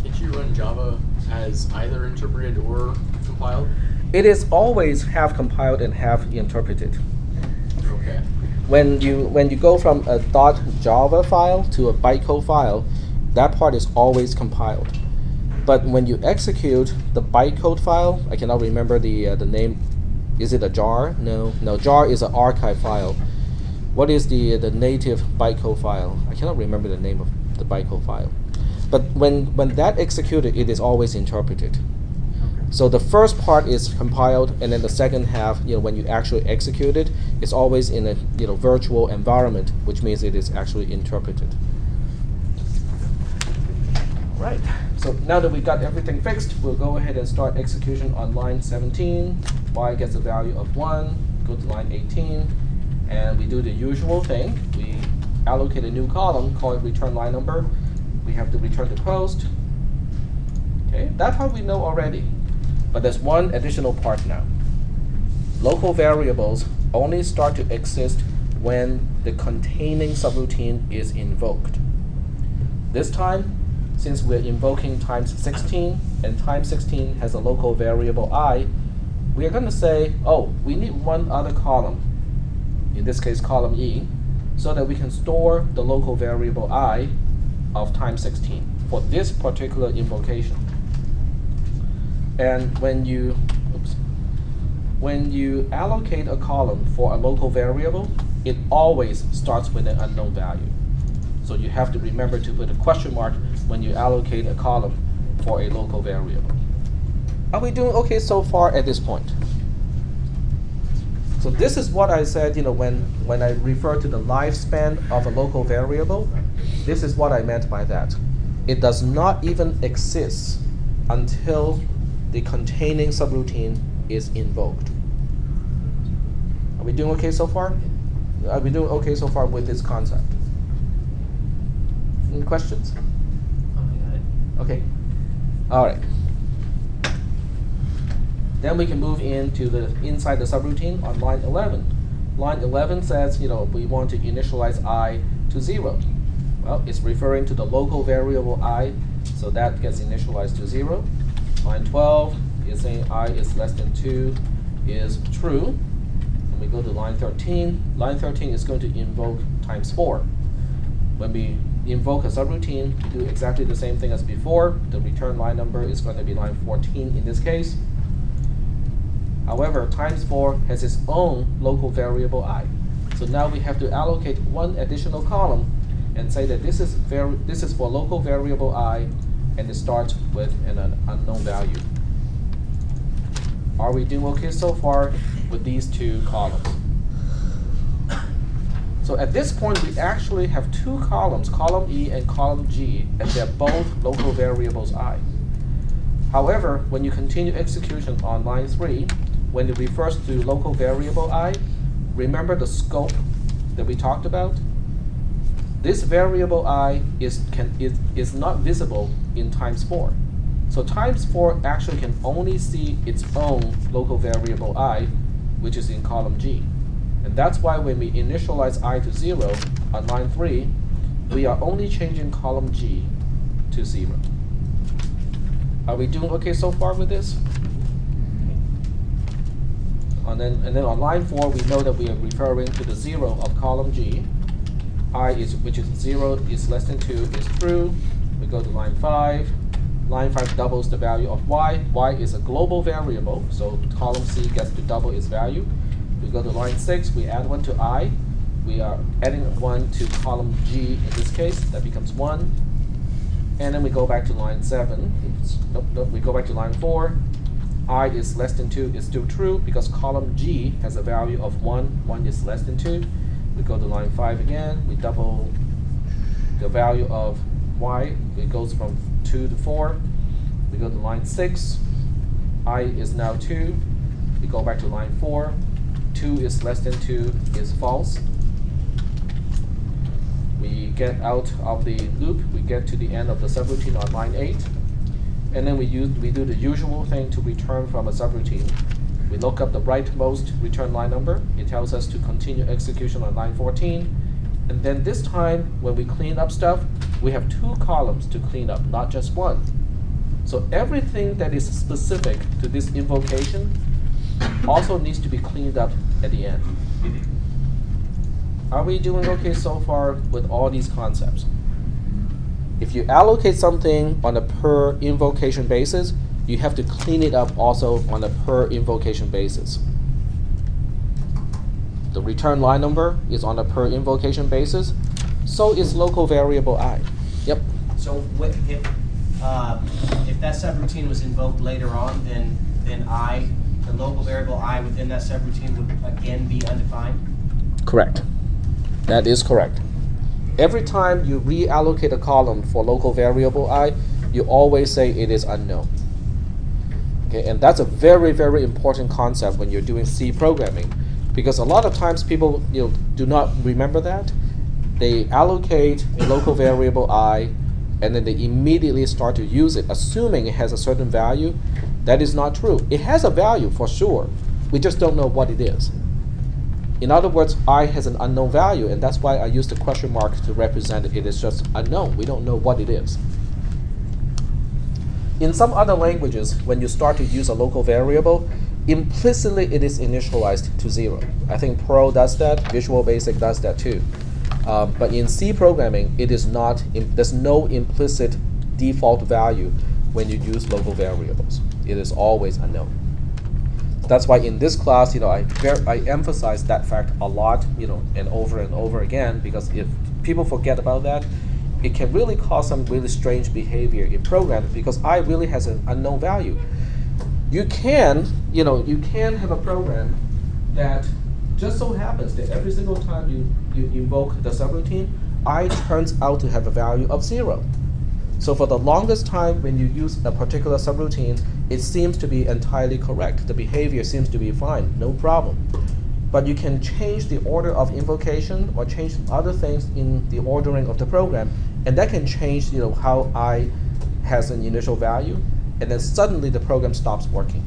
Did you run Java as either interpreted or compiled? It is always half compiled and half interpreted. Okay. When you go from a .java file to a bytecode file, that part is always compiled. But when you execute the bytecode file, I cannot remember the name. Is it a jar? No, jar is an archive file. What is the native bytecode file? I cannot remember the name of the bytecode file. But when that executed, it is always interpreted. So the first part is compiled, and then the second half, when you actually execute it, it's always in a virtual environment, which means it is actually interpreted. Right. So now that we got everything fixed, we'll go ahead and start execution on line 17. Y gets a value of 1. Go to line 18, and we do the usual thing. We allocate a new column, call it return line number. We have to return the post. Okay, that part we know already. But there's one additional part now. Local variables only start to exist when the containing subroutine is invoked. This time, since we're invoking times 16, and times 16 has a local variable I, we are going to say, oh, we need one other column, in this case column E, so that we can store the local variable I of times 16 for this particular invocation. And when you allocate a column for a local variable, it always starts with an unknown value. So you have to remember to put a question mark when you allocate a column for a local variable. Are we doing okay so far at this point? So this is what I said, when I refer to the lifespan of a local variable, this is what I meant by that. It does not even exist until the containing subroutine is invoked. Are we doing okay so far? Are we doing okay so far with this concept? Any questions? Okay. All right. Then we can move into inside the subroutine on line 11. Line 11 says, we want to initialize I to 0. Well, it's referring to the local variable I, so that gets initialized to 0. Line 12, is saying I is less than 2 is true. And we go to line 13. Line 13 is going to invoke times 4. When we invoke a subroutine, we do exactly the same thing as before. The return line number is going to be line 14 in this case. However, times 4 has its own local variable I. So now we have to allocate one additional column and say that this is for local variable I, and it starts with an unknown value. Are we doing okay so far with these two columns? So at this point, we actually have two columns, column E and column G, and they're both local variables I. However, when you continue execution on line 3, when it refers to local variable I, remember the scope that we talked about? This variable I is not visible in times 4. So times 4 actually can only see its own local variable I, which is in column G. And that's why when we initialize I to 0 on line 3, we are only changing column G to 0. Are we doing okay so far with this? And then on line 4, we know that we are referring to the 0 of column G. I is, which is 0 is less than 2 is true. We go to line 5. Line 5 doubles the value of y. Y is a global variable, so column C gets to double its value. We go to line 6, we add 1 to I. We are adding 1 to column G in this case, that becomes 1. And then we go back to line 7. We go back to line 4. I is less than 2 is still true because column G has a value of 1. 1 is less than 2. We go to line 5 again. We double the value of y. It goes from 2 to 4. We go to line 6. I is now 2. We go back to line 4. 2 is less than 2 is false. We get out of the loop. We get to the end of the subroutine on line 8. And then we do the usual thing to return from a subroutine. We look up the rightmost return line number. It tells us to continue execution on line 14. And then this time, when we clean up stuff, we have two columns to clean up, not just one. So everything that is specific to this invocation also needs to be cleaned up at the end. Are we doing okay so far with all these concepts? If you allocate something on a per invocation basis, you have to clean it up also on a per invocation basis. The return line number is on a per invocation basis, so is local variable I. Yep. So if that subroutine was invoked later on, then the local variable I within that subroutine would again be undefined? Correct. That is correct. Every time you reallocate a column for local variable I, you always say it is unknown. Okay, and that's a very, very important concept when you're doing C programming, because a lot of times people do not remember that. They allocate a local variable I, and then they immediately start to use it, assuming it has a certain value. That is not true. It has a value for sure. We just don't know what it is. In other words, I has an unknown value, and that's why I use the question mark to represent it. It is just unknown. We don't know what it is. In some other languages, when you start to use a local variable, implicitly it is initialized to 0. I think Perl does that. Visual Basic does that too. But in C programming, it is not. There's no implicit default value when you use local variables. It is always unknown. That's why in this class, I emphasize that fact a lot, and over again, because if people forget about that, it can really cause some really strange behavior in programs, because I really has an unknown value. You can have a program that just so happens that every single time you invoke the subroutine, I turns out to have a value of 0. So for the longest time, when you use a particular subroutine, it seems to be entirely correct. The behavior seems to be fine, no problem. But you can change the order of invocation or change other things in the ordering of the program, and that can change how I has an initial value, and then suddenly the program stops working.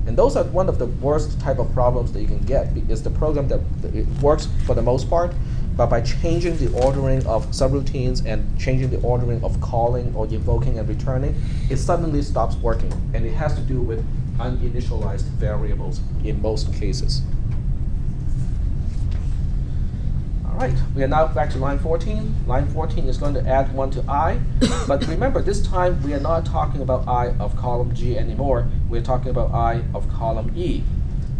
And those are one of the worst type of problems that you can get, is the program that it works for the most part, but by changing the ordering of subroutines and changing the ordering of calling or invoking and returning, it suddenly stops working. And it has to do with uninitialized variables in most cases. All right, we are now back to line 14. Line 14 is going to add 1 to I, but remember this time we are not talking about I of column G anymore, we're talking about I of column E.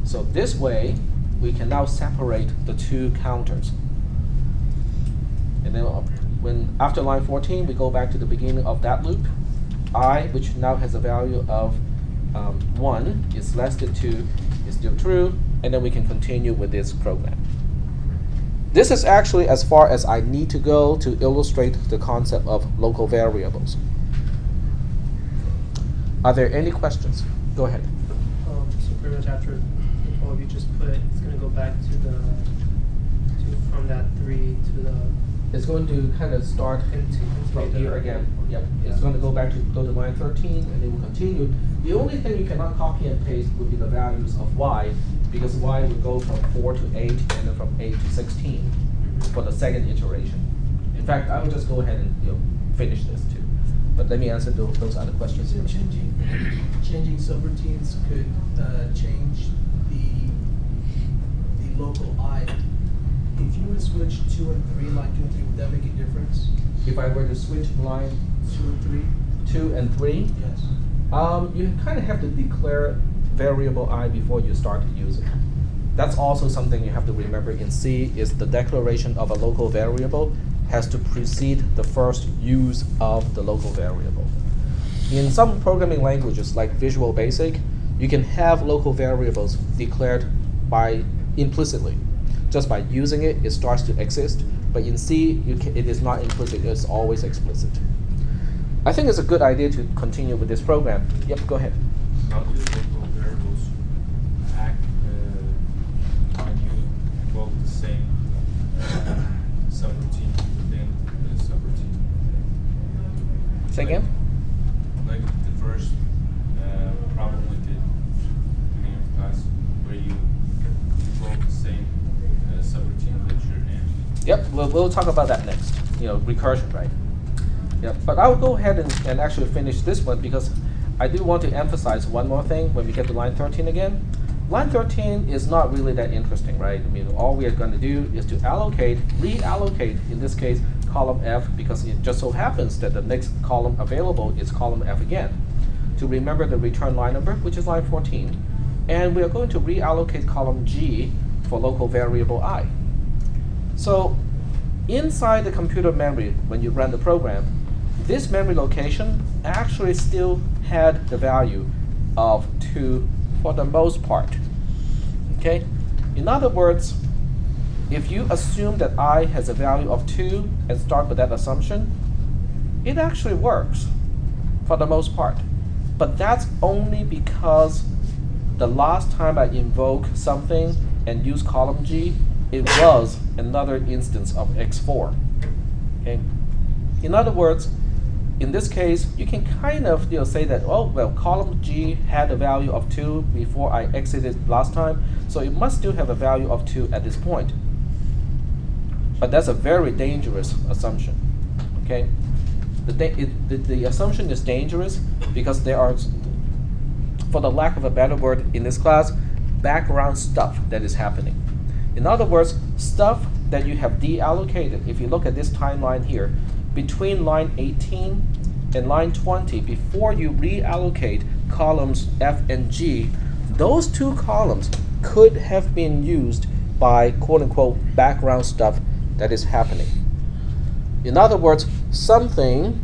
So this way, we can now separate the two counters. And then when after line 14, we go back to the beginning of that loop. I, which now has a value of 1, is less than 2, is still true, and then we can continue with this program. This is actually as far as I need to go to illustrate the concept of local variables. Are there any questions? Go ahead. So pretty much after the 12, you just put, it's going to go back to the, from that 3 to the. It's going to kind of start from here again. Yep. It's going to go to line 13, and it will continue. The only thing you cannot copy and paste would be the values of y, because y would go from 4 to 8, and then from 8 to 16 for the second iteration. In fact, I will just go ahead and finish this too. But let me answer those other questions. So changing subroutines could change the local I. If you would switch 2 and 3, line 2 and 3, would that make a difference? If I were to switch line 2 and 3? 2 and 3, Yes. you kind of have to declare variable I before you start to use it. That's also something you have to remember in C, is the declaration of a local variable has to precede the first use of the local variable. In some programming languages like Visual Basic, you can have local variables declared by implicitly. Just by using it, it starts to exist. But in C, it is not implicit, it's always explicit. I think it's a good idea to continue with this program. Yep, go ahead. How do local variables act when you invoke the same subroutine within the subroutine? Say again? Like the first problem we did beginning of class, where you invoke the same subroutine that you're in. Yep, we'll talk about that next. Recursion, right? Yep, but I'll go ahead and actually finish this one because I do want to emphasize one more thing when we get to line 13 again. Line 13 is not really that interesting, right? I mean, all we are going to do is to reallocate, in this case, column F, because it just so happens that the next column available is column F again. To remember the return line number, which is line 14, and we are going to reallocate column G for local variable I. So inside the computer memory, when you run the program, this memory location actually still had the value of 2 for the most part. Okay? In other words, if you assume that I has a value of 2 and start with that assumption, it actually works for the most part. But that's only because the last time I invoke something and use column G, it was another instance of x4. Okay? In other words, in this case, you can kind of say that, oh, well, column G had a value of 2 before I exited last time, so it must still have a value of 2 at this point. But that's a very dangerous assumption. Okay? The assumption is dangerous because there are, for the lack of a better word in this class, background stuff that is happening. In other words, stuff that you have deallocated, if you look at this timeline here, between line 18 and line 20, before you reallocate columns F and G, those two columns could have been used by quote-unquote background stuff that is happening. In other words, something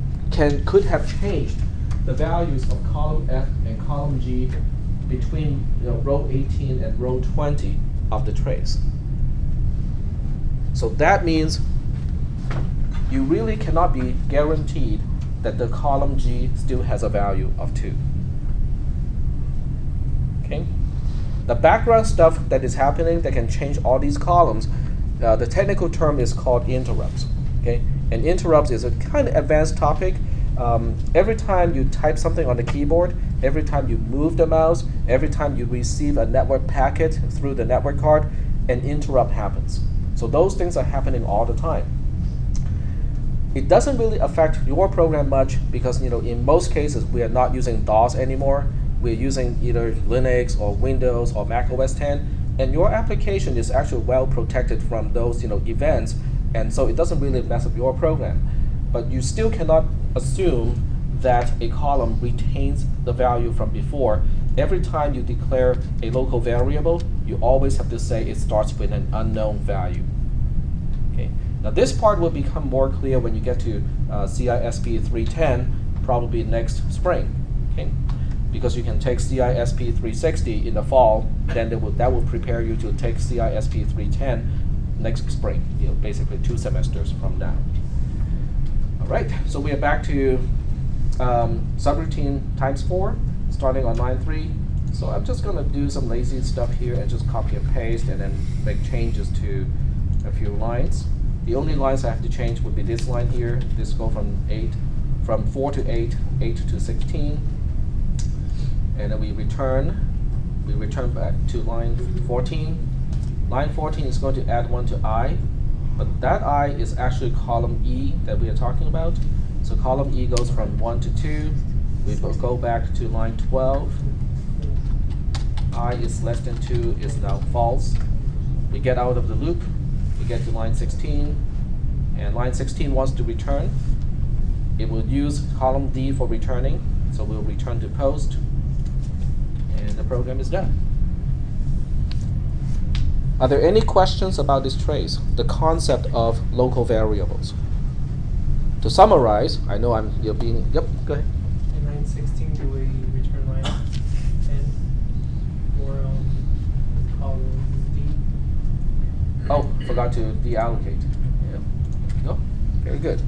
could have changed the values of column F and column G between row 18 and row 20 of the trace. So that means you really cannot be guaranteed that the column G still has a value of 2. Okay? The background stuff that is happening that can change all these columns, the technical term is called interrupts. Okay? And interrupts is a kind of advanced topic. Every time you type something on the keyboard, every time you move the mouse, every time you receive a network packet through the network card, an interrupt happens. So those things are happening all the time. It doesn't really affect your program much because in most cases we are not using DOS anymore. we're using either Linux or Windows or Mac OS 10, and your application is actually well protected from those events, and so it doesn't really mess up your program. But you still cannot assume that a column retains the value from before. Every time you declare a local variable, you always have to say it starts with an unknown value. Okay. Now this part will become more clear when you get to cisp300, probably next spring. Okay. Because you can take cisp360 in the fall, then that will prepare you to take cisp310 next spring, basically 2 semesters from now. All right, so we are back to subroutine times 4, starting on line 3. So I'm just going to do some lazy stuff here and just copy and paste and then make changes to a few lines. The only lines I have to change would be this line here. This go from 4 to 8, 8 to 16. And then we return back to line 14. Line 14 is going to add 1 to I, but that I is actually column E that we are talking about. So column E goes from 1 to 2. We go back to line 12. I is less than 2 is now false. We get out of the loop. We get to line 16. And line 16 wants to return. It will use column D for returning. So we'll return to post. And the program is done. Are there any questions about this trace, the concept of local variables? To summarize, I know you're being, yep, go ahead. In line 16, do we return line N or column D? Oh, forgot to deallocate. Yeah. No, very good.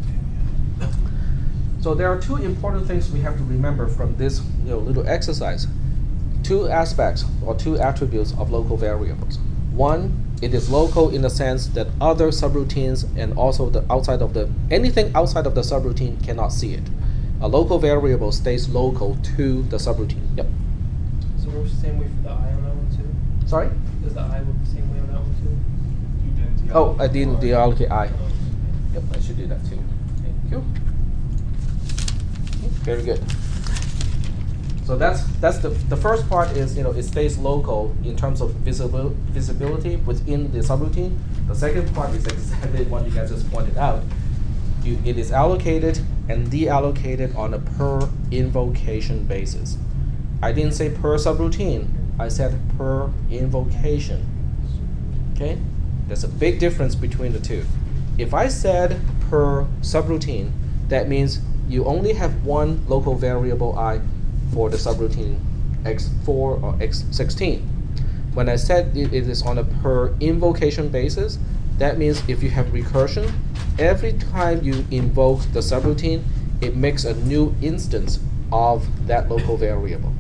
So there are 2 important things we have to remember from this little exercise. 2 aspects or 2 attributes of local variables. One, it is local in the sense that other subroutines and also anything outside of the subroutine cannot see it. A local variable stays local to the subroutine. Yep. So we're the same way for the I on that one too? Sorry? Does the I work the same way on that one too? Oh, I didn't deallocate I. Yep, I should do that too. Thank you. Very good. So that's the first part is it stays local in terms of visibility within the subroutine. The second part is exactly what you guys just pointed out. It is allocated and deallocated on a per invocation basis. I didn't say per subroutine. I said per invocation. Okay? There's a big difference between the two. If I said per subroutine, that means you only have one local variable I for the subroutine x4 or x16. When I said it is on a per invocation basis, that means if you have recursion, every time you invoke the subroutine, it makes a new instance of that local variable.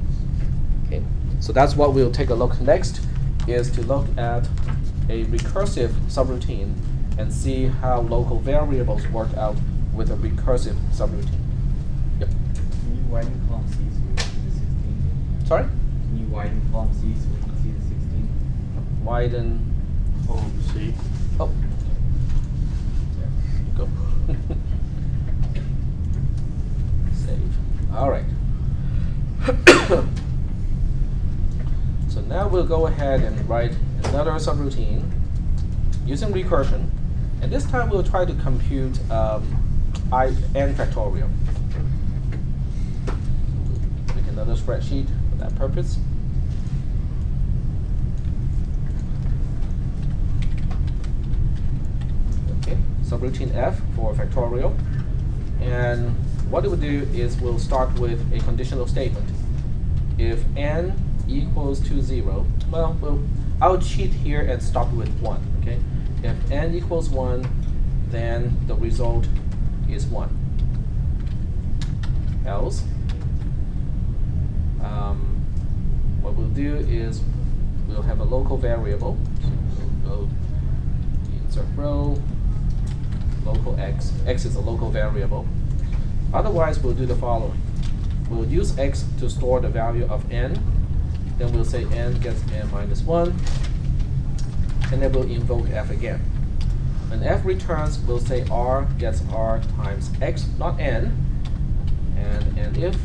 Okay, so that's what we'll take a look next, is to look at a recursive subroutine and see how local variables work out with a recursive subroutine. Yep. Can you widen column C so we can see the 16? Sorry? Can you widen column C so we can see the 16? Widen. Column C. Oh. There you go. Save. All right. So now we'll go ahead and write another subroutine using recursion. And this time we'll try to compute n factorial. Make another spreadsheet for that purpose. Okay, subroutine f for factorial. And what it would do is we'll start with a conditional statement. If n equals to 0, well, I'll cheat here and stop with 1, okay? If n equals 1, then the result is 1. Else, what we'll do is we'll have a local variable. So we'll go insert row, local x. X is a local variable. Otherwise, we'll do the following. We'll use x to store the value of n. Then we'll say n gets n minus 1. And then we'll invoke f again. When f returns, we'll say r gets r times x, not n. And if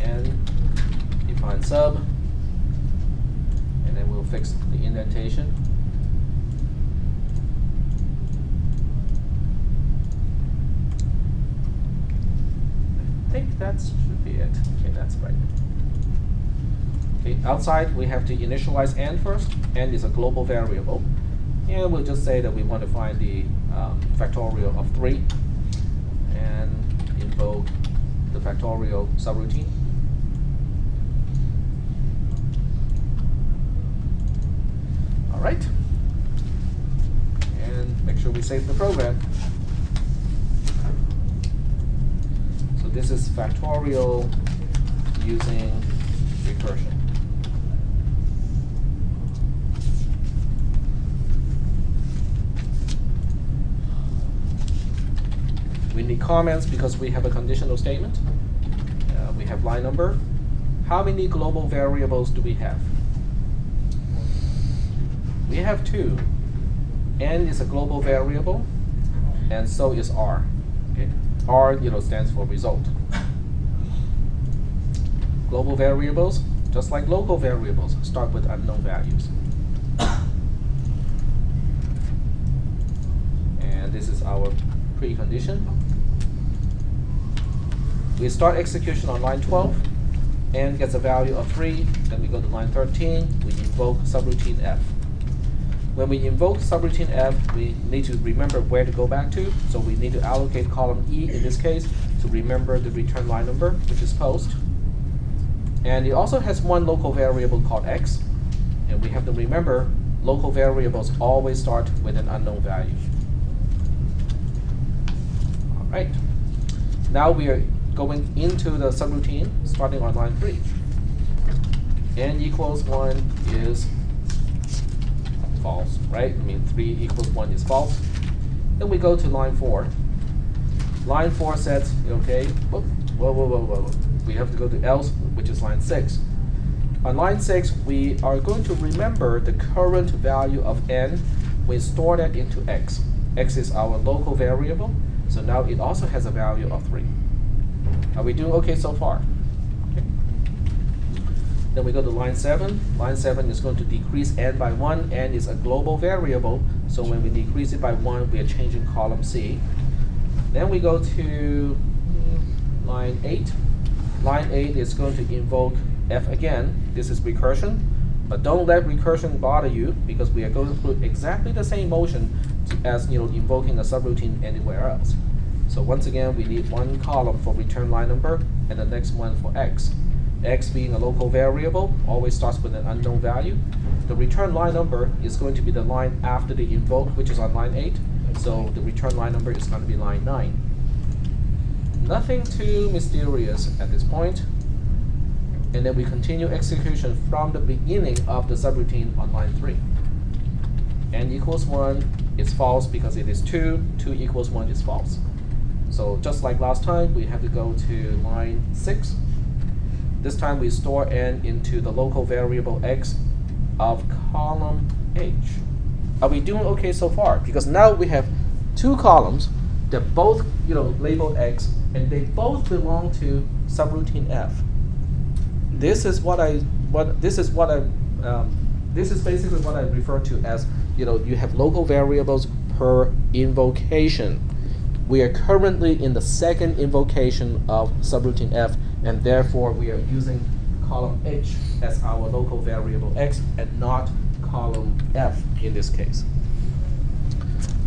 n Line sub, and then we'll fix the indentation. I think that should be it. Okay, that's right. Okay, outside we have to initialize n first. N is a global variable. And we'll just say that we want to find the factorial of 3 and invoke the factorial subroutine. All right. And make sure we save the program. So this is factorial using recursion. We need comments because we have a conditional statement. We have line number. How many global variables do we have? We have 2. N is a global variable, and so is R. Okay? R, stands for result. Global variables, just like local variables, start with unknown values. And this is our precondition. We start execution on line 12, n gets a value of 3, then we go to line 13, we invoke subroutine f. When we invoke subroutine f, we need to remember where to go back to, so we need to allocate column E in this case to remember the return line number, which is post. And it also has one local variable called x, and we have to remember local variables always start with an unknown value. All right, now we are going into the subroutine starting on line 3. N equals 1 is false, right? I mean 3 equals 1 is false. Then we go to line 4. Line 4 says, okay, whoa. We have to go to else, which is line 6. On line 6, we are going to remember the current value of n. We store that into x. X is our local variable, so now it also has a value of 3. Are we doing okay so far? Okay. Then we go to line 7. Line 7 is going to decrease n by 1. N is a global variable, so when we decrease it by 1, we are changing column C. Then we go to line 8. Line 8 is going to invoke f again. This is recursion, but don't let recursion bother you because we are going through exactly the same motion as invoking a subroutine anywhere else. So once again, we need one column for return line number and the next one for x. X being a local variable always starts with an unknown value. The return line number is going to be the line after the invoke, which is on line 8. So the return line number is going to be line 9. Nothing too mysterious at this point. And then we continue execution from the beginning of the subroutine on line 3. N equals 1 is false because it is 2. 2 equals 1 is false. So just like last time, we have to go to line 6. This time we store n into the local variable x of column h. Are we doing okay so far? Because now we have 2 columns that both labeled x, and they both belong to subroutine f. This is basically what I refer to as you have local variables per invocation. We are currently in the second invocation of subroutine f, and therefore we are using column h as our local variable x and not column f in this case.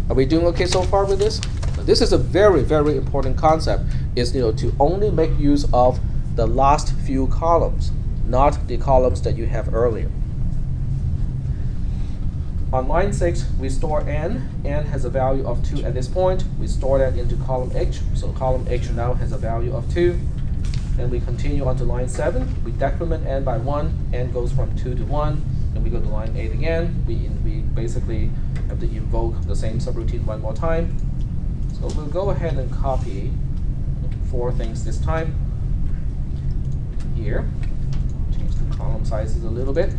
Are we doing okay so far with this? This is a very, very important concept, is to only make use of the last few columns, not the columns that you have earlier. On line 6, we store n. N has a value of 2 at this point. We store that into column h. So column h now has a value of 2. Then we continue on to line 7. We decrement n by 1. N goes from 2 to 1. Then we go to line 8 again. We basically have to invoke the same subroutine one more time. So we'll go ahead and copy 4 things this time. Here, change the column sizes a little bit.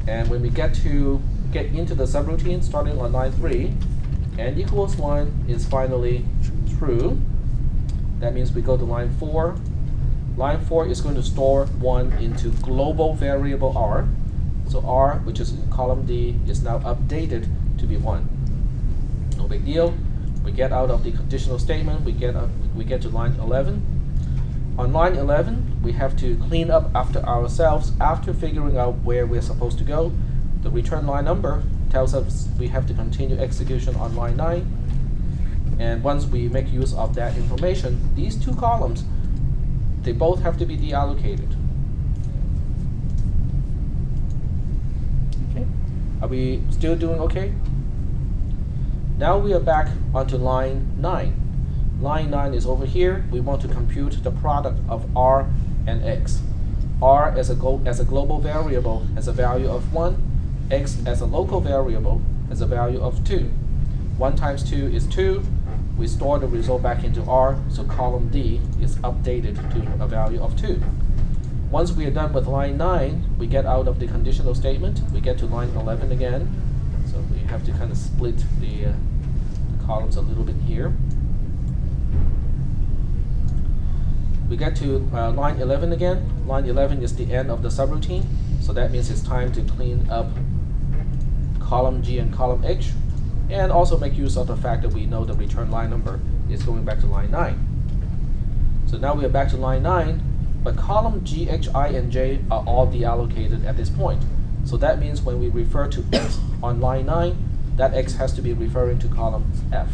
And when we get into the subroutine starting on line 3, n equals 1 is finally true. That means we go to line 4. Line 4 is going to store 1 into global variable R. So R, which is in column D, is now updated to be 1. No big deal. We get out of the conditional statement, we get to line 11. On line 11, we have to clean up after ourselves after figuring out where we're supposed to go. The return line number tells us we have to continue execution on line 9. And once we make use of that information, these two columns, they both have to be deallocated. Okay. Are we still doing okay? Now we are back onto line 9. Line 9 is over here. We want to compute the product of R and X. R as a global variable has a value of 1. X as a local variable has a value of 2. 1 times 2 is 2. We store the result back into R, so column D is updated to a value of 2. Once we are done with line 9, we get out of the conditional statement. We get to line 11 again. So we have to kind of split the columns a little bit here. We get to line 11 again. Line 11 is the end of the subroutine, so that means it's time to clean up column G and column H, and also make use of the fact that we know the return line number is going back to line 9. So now we are back to line 9, but column G, H, I, and J are all deallocated at this point. So that means when we refer to X on line 9, that X has to be referring to column F.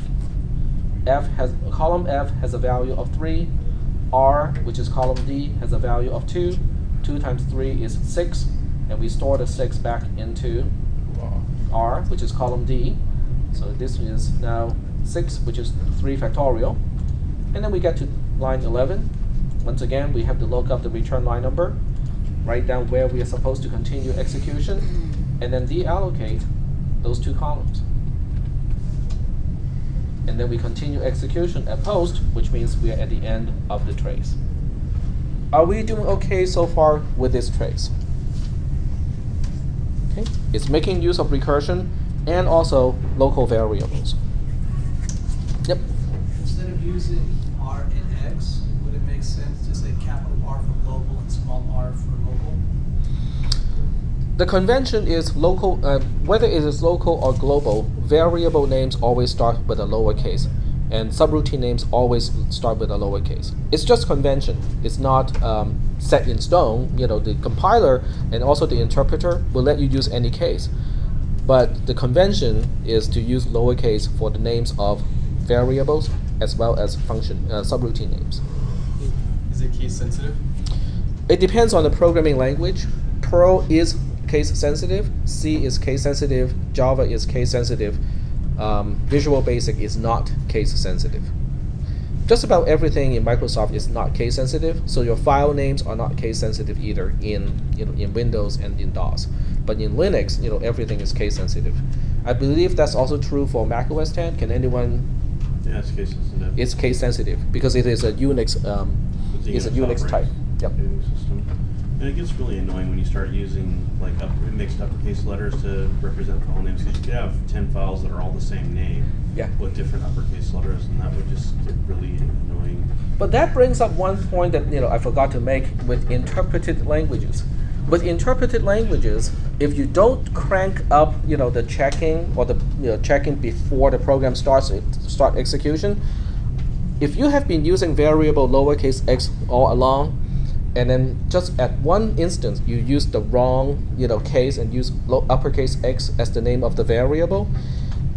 Column F has a value of 3. R, which is column D, has a value of 2. 2 times 3 is 6, and we store the 6 back into R, which is column D. So this is now 6, which is 3 factorial. And then we get to line 11. Once again, we have to look up the return line number, write down where we are supposed to continue execution, and then deallocate those two columns. And then we continue execution at post, which means we are at the end of the trace. Are we doing okay so far with this trace? Okay, it's making use of recursion and also local variables. Yep. Instead of using R and X, would it make sense to say capital R for global and small r for local? The convention is local, whether it is local or global, variable names always start with a lowercase, and subroutine names always start with a lowercase. It's just convention. It's not set in stone. You know, the compiler and also the interpreter will let you use any case, but the convention is to use lowercase for the names of variables as well as function subroutine names. Is it case sensitive? It depends on the programming language. Perl is case sensitive, C is case sensitive, Java is case sensitive, Visual Basic is not case sensitive. Just about everything in Microsoft is not case sensitive, so your file names are not case sensitive either in Windows and in DOS. But in Linux, everything is case sensitive. I believe that's also true for Mac OS X. Can anyone? Yeah, it's case sensitive. It's case sensitive because it is a Unix. It's a Unix type. Yep. System. And it gets really annoying when you start using like mixed uppercase letters to represent file names, because you could have 10 files that are all the same name with different uppercase letters, and that would just get really annoying. But that brings up one point that I forgot to make with interpreted languages. With interpreted languages, if you don't crank up the checking or the checking before the program start execution, if you have been using variable lowercase x all along, and then just at one instance you use the wrong case and use uppercase X as the name of the variable,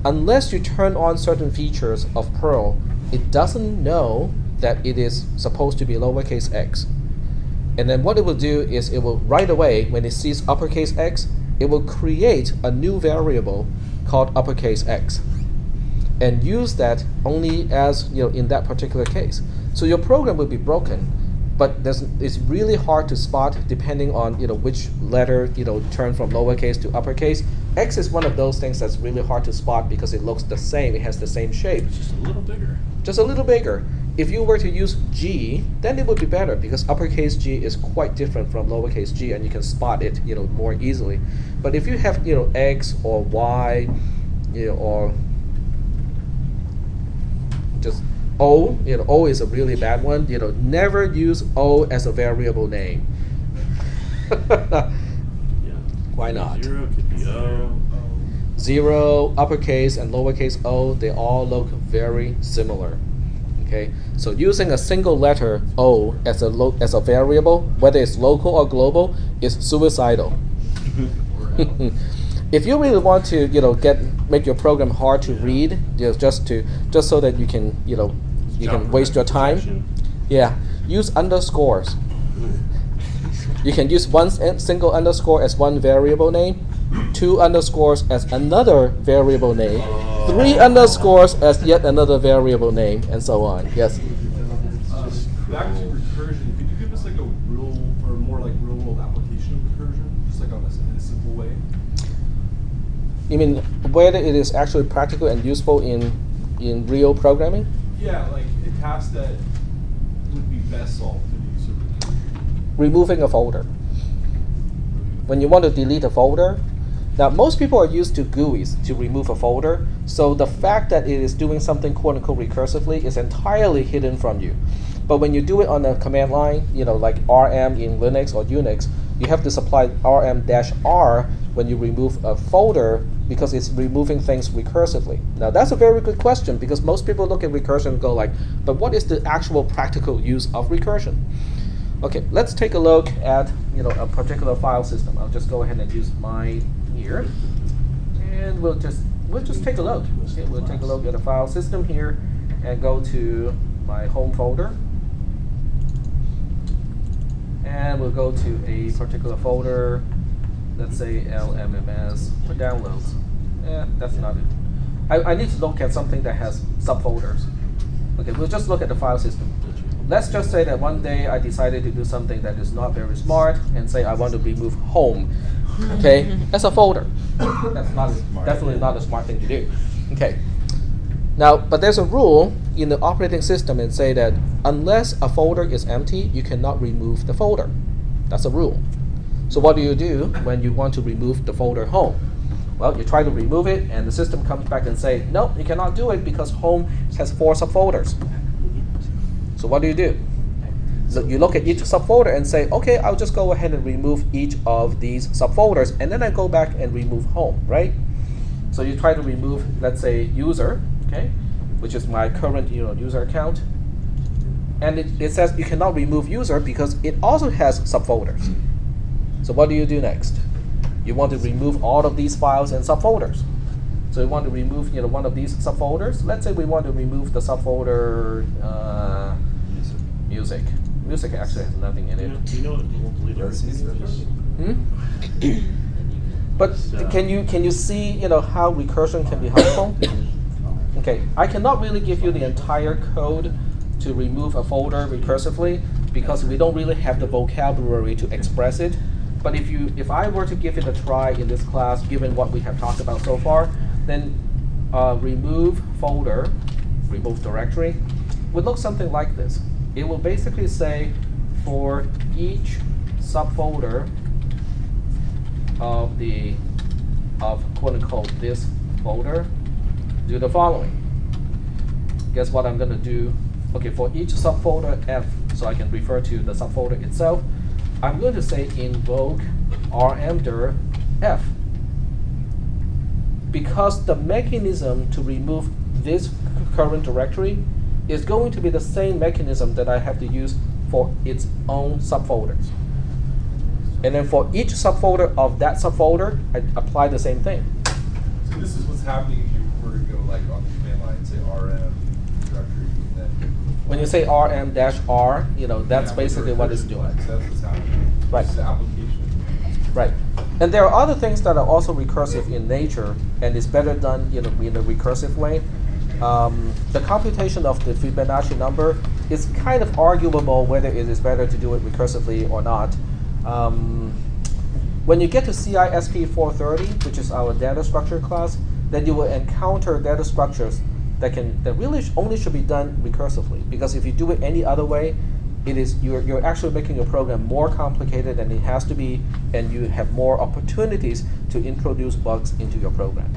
unless you turn on certain features of Perl, it doesn't know that it is supposed to be lowercase x. And then what it will do is it will right away, when it sees uppercase X, it will create a new variable called uppercase X and use that only as in that particular case. So your program will be broken, but it's really hard to spot depending on which letter turn from lowercase to uppercase. X is one of those things that's really hard to spot because it looks the same. It has the same shape. It's just a little bigger. Just a little bigger. If you were to use G, then it would be better because uppercase G is quite different from lowercase g, and you can spot it more easily. But if you have X or Y, or just O, O is a really bad one. Never use O as a variable name. Why not? 0 could be O. 0, uppercase, and lowercase o, they all look very similar. Okay, so using a single letter O as a variable, whether it's local or global, is suicidal. If you really want to, make your program hard to read, just so that you can, can waste your time. Yeah, use underscores. You can use one single underscore as one variable name, 2 underscores as another variable name, 3 underscores as yet another variable name, and so on. Yes. Back to recursion. Could you give us like a real or more like real world application of recursion, just like in a simple way? You mean whether it is actually practical and useful in real programming? Yeah, like a task that would be best solved in use of recursion. Removing a folder. When you want to delete a folder, now most people are used to GUIs to remove a folder, so the fact that it is doing something quote unquote recursively is entirely hidden from you. But when you do it on a command line, like rm in Linux or Unix, you have to supply rm-r when you remove a folder because it's removing things recursively. Now that's a very good question because most people look at recursion and go like, but what is the actual practical use of recursion? Okay, let's take a look at a particular file system. I'll just go ahead and use mine here, and we'll just take a look. Okay, we'll take a look at a file system here, and go to my home folder, and we'll go to a particular folder. Let's say LMMS for downloads. That's not it. I need to look at something that has subfolders. Okay, we'll just look at the file system. Let's just say that one day I decided to do something that is not very smart and say I want to remove home. Okay, that's a folder. That's definitely not a smart thing to do. Okay. Now, but there's a rule in the operating system and say that unless a folder is empty, you cannot remove the folder. That's a rule. So what do you do when you want to remove the folder home? Well, you try to remove it, and the system comes back and say, no, you cannot do it because home has 4 subfolders. So what do? So you look at each subfolder and say, okay, I'll just go ahead and remove each of these subfolders, and then I go back and remove home, right? So you try to remove, let's say, user, okay, which is my current user account, and it says you cannot remove user because it also has subfolders. So what do you do next? You want to remove all of these files and subfolders. So you want to remove one of these subfolders. Let's say we want to remove the subfolder music. Music actually has nothing in it. You know it won't delete everything. But can you see how recursion can be helpful? Okay, I cannot really give you the entire code to remove a folder recursively because we don't really have the vocabulary to express it. But if I were to give it a try in this class, given what we have talked about so far, then remove folder, remove directory, would look something like this. It will basically say for each subfolder of quote unquote this folder, do the following. Guess what I'm going to do? Okay, for each subfolder F, so I can refer to the subfolder itself, I'm going to say invoke rmdir F. Because the mechanism to remove this current directory is going to be the same mechanism that I have to use for its own subfolders. And then for each subfolder of that subfolder, I apply the same thing. So this is what's happening if you were to go like on the command line and say rm directory. Then when you say rm-r, that's basically what it's doing. So that's what's happening. Right. It's the application. Right. And there are other things that are also recursive in nature, and it's better done in a recursive way. The computation of the Fibonacci number is kind of arguable whether it is better to do it recursively or not. When you get to cisp300, which is our data structure class, then you will encounter data structures that really only should be done recursively. Because if you do it any other way, you're actually making your program more complicated than it has to be, and you have more opportunities to introduce bugs into your program.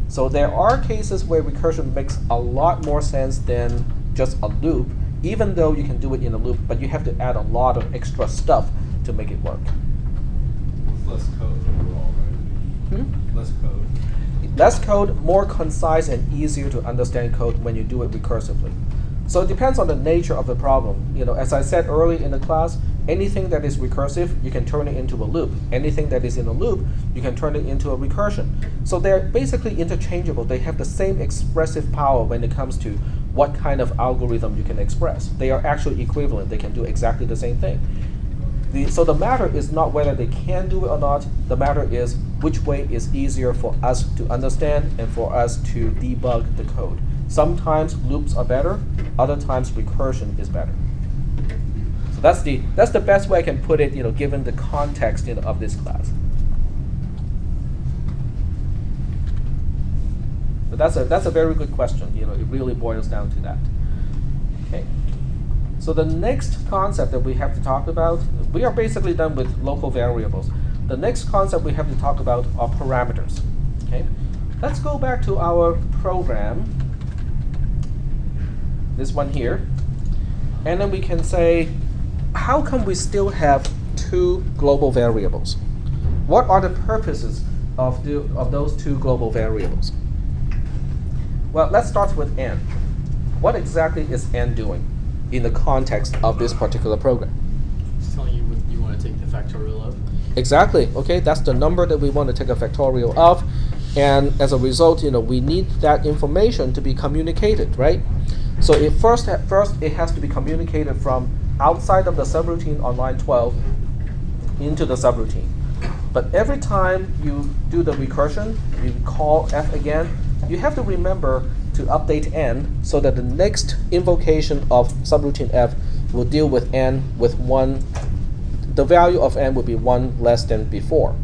So there are cases where recursion makes a lot more sense than just a loop, even though you can do it in a loop, but you have to add a lot of extra stuff to make it work. With less code overall, right? Less code. Less code, more concise and easier to understand code when you do it recursively. So it depends on the nature of the problem. As I said early in the class, anything that is recursive, you can turn it into a loop. Anything that is in a loop, you can turn it into a recursion. So they're basically interchangeable. They have the same expressive power when it comes to what kind of algorithm you can express. They are actually equivalent. They can do exactly the same thing. So the matter is not whether they can do it or not. The matter is which way is easier for us to understand and for us to debug the code. Sometimes loops are better. Other times recursion is better. So that's the best way I can put it, given the context of this class. But that's a very good question. It really boils down to that. Okay. So the next concept that we have to talk about, we are basically done with local variables. The next concept we have to talk about are parameters. Okay. Let's go back to our program. This one here. And then we can say, how come we still have two global variables? What are the purposes of those two global variables? Well, let's start with n. What exactly is n doing in the context of this particular program? It's telling you what you want to take the factorial of. Exactly. Okay, that's the number that we want to take a factorial of. And as a result, we need that information to be communicated, right? So first it has to be communicated from outside of the subroutine on line 12 into the subroutine. But every time you do the recursion, you call f again, you have to remember to update n so that the next invocation of subroutine f will deal with n with 1. The value of n will be 1 less than before.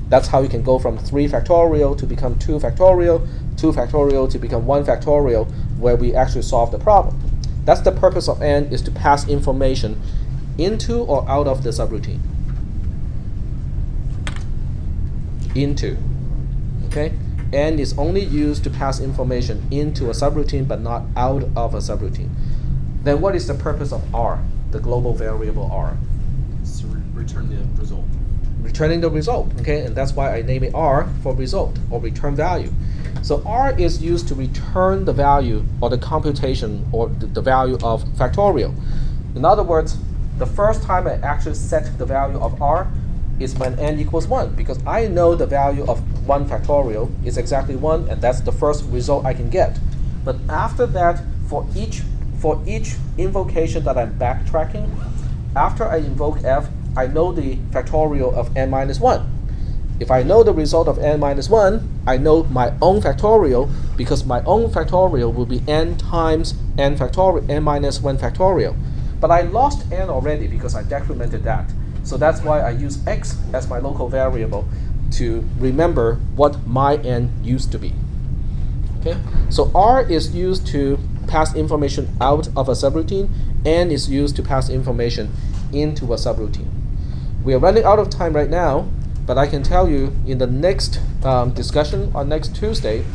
That's how you can go from 3 factorial to become 2 factorial, 2 factorial to become 1 factorial, where we actually solve the problem. That's the purpose of n, is to pass information into or out of the subroutine. Into. Okay? N is only used to pass information into a subroutine but not out of a subroutine. Then what is the purpose of R, the global variable R? It's to return the result. Returning the result, okay? And that's why I name it R for result, or return value. So R is used to return the value or the computation or the value of factorial. In other words, the first time I actually set the value of R is when n equals 1, because I know the value of 1 factorial is exactly 1, and that's the first result I can get. But after that, for each invocation that I'm backtracking, after I invoke f, I know the factorial of n minus 1. If I know the result of n minus 1, I know my own factorial, because my own factorial will be n times n factorial, n minus 1 factorial. But I lost n already because I decremented that. So that's why I use x as my local variable to remember what my n used to be. Okay? So R is used to pass information out of a subroutine, n is used to pass information into a subroutine. We are running out of time right now, but I can tell you in the next discussion on next Tuesday,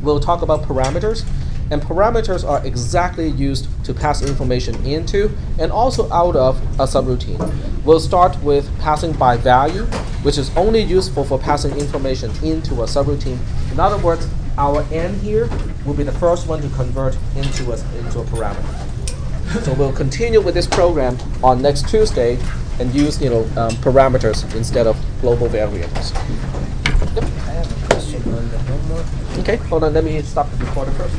we'll talk about parameters. And parameters are exactly used to pass information into and also out of a subroutine. We'll start with passing by value, which is only useful for passing information into a subroutine. In other words, our n here will be the first one to convert into a parameter. So we'll continue with this program on next Tuesday and use parameters instead of global variables. Yep. I have a question on the homework. Okay, hold on, let me stop the recorder first.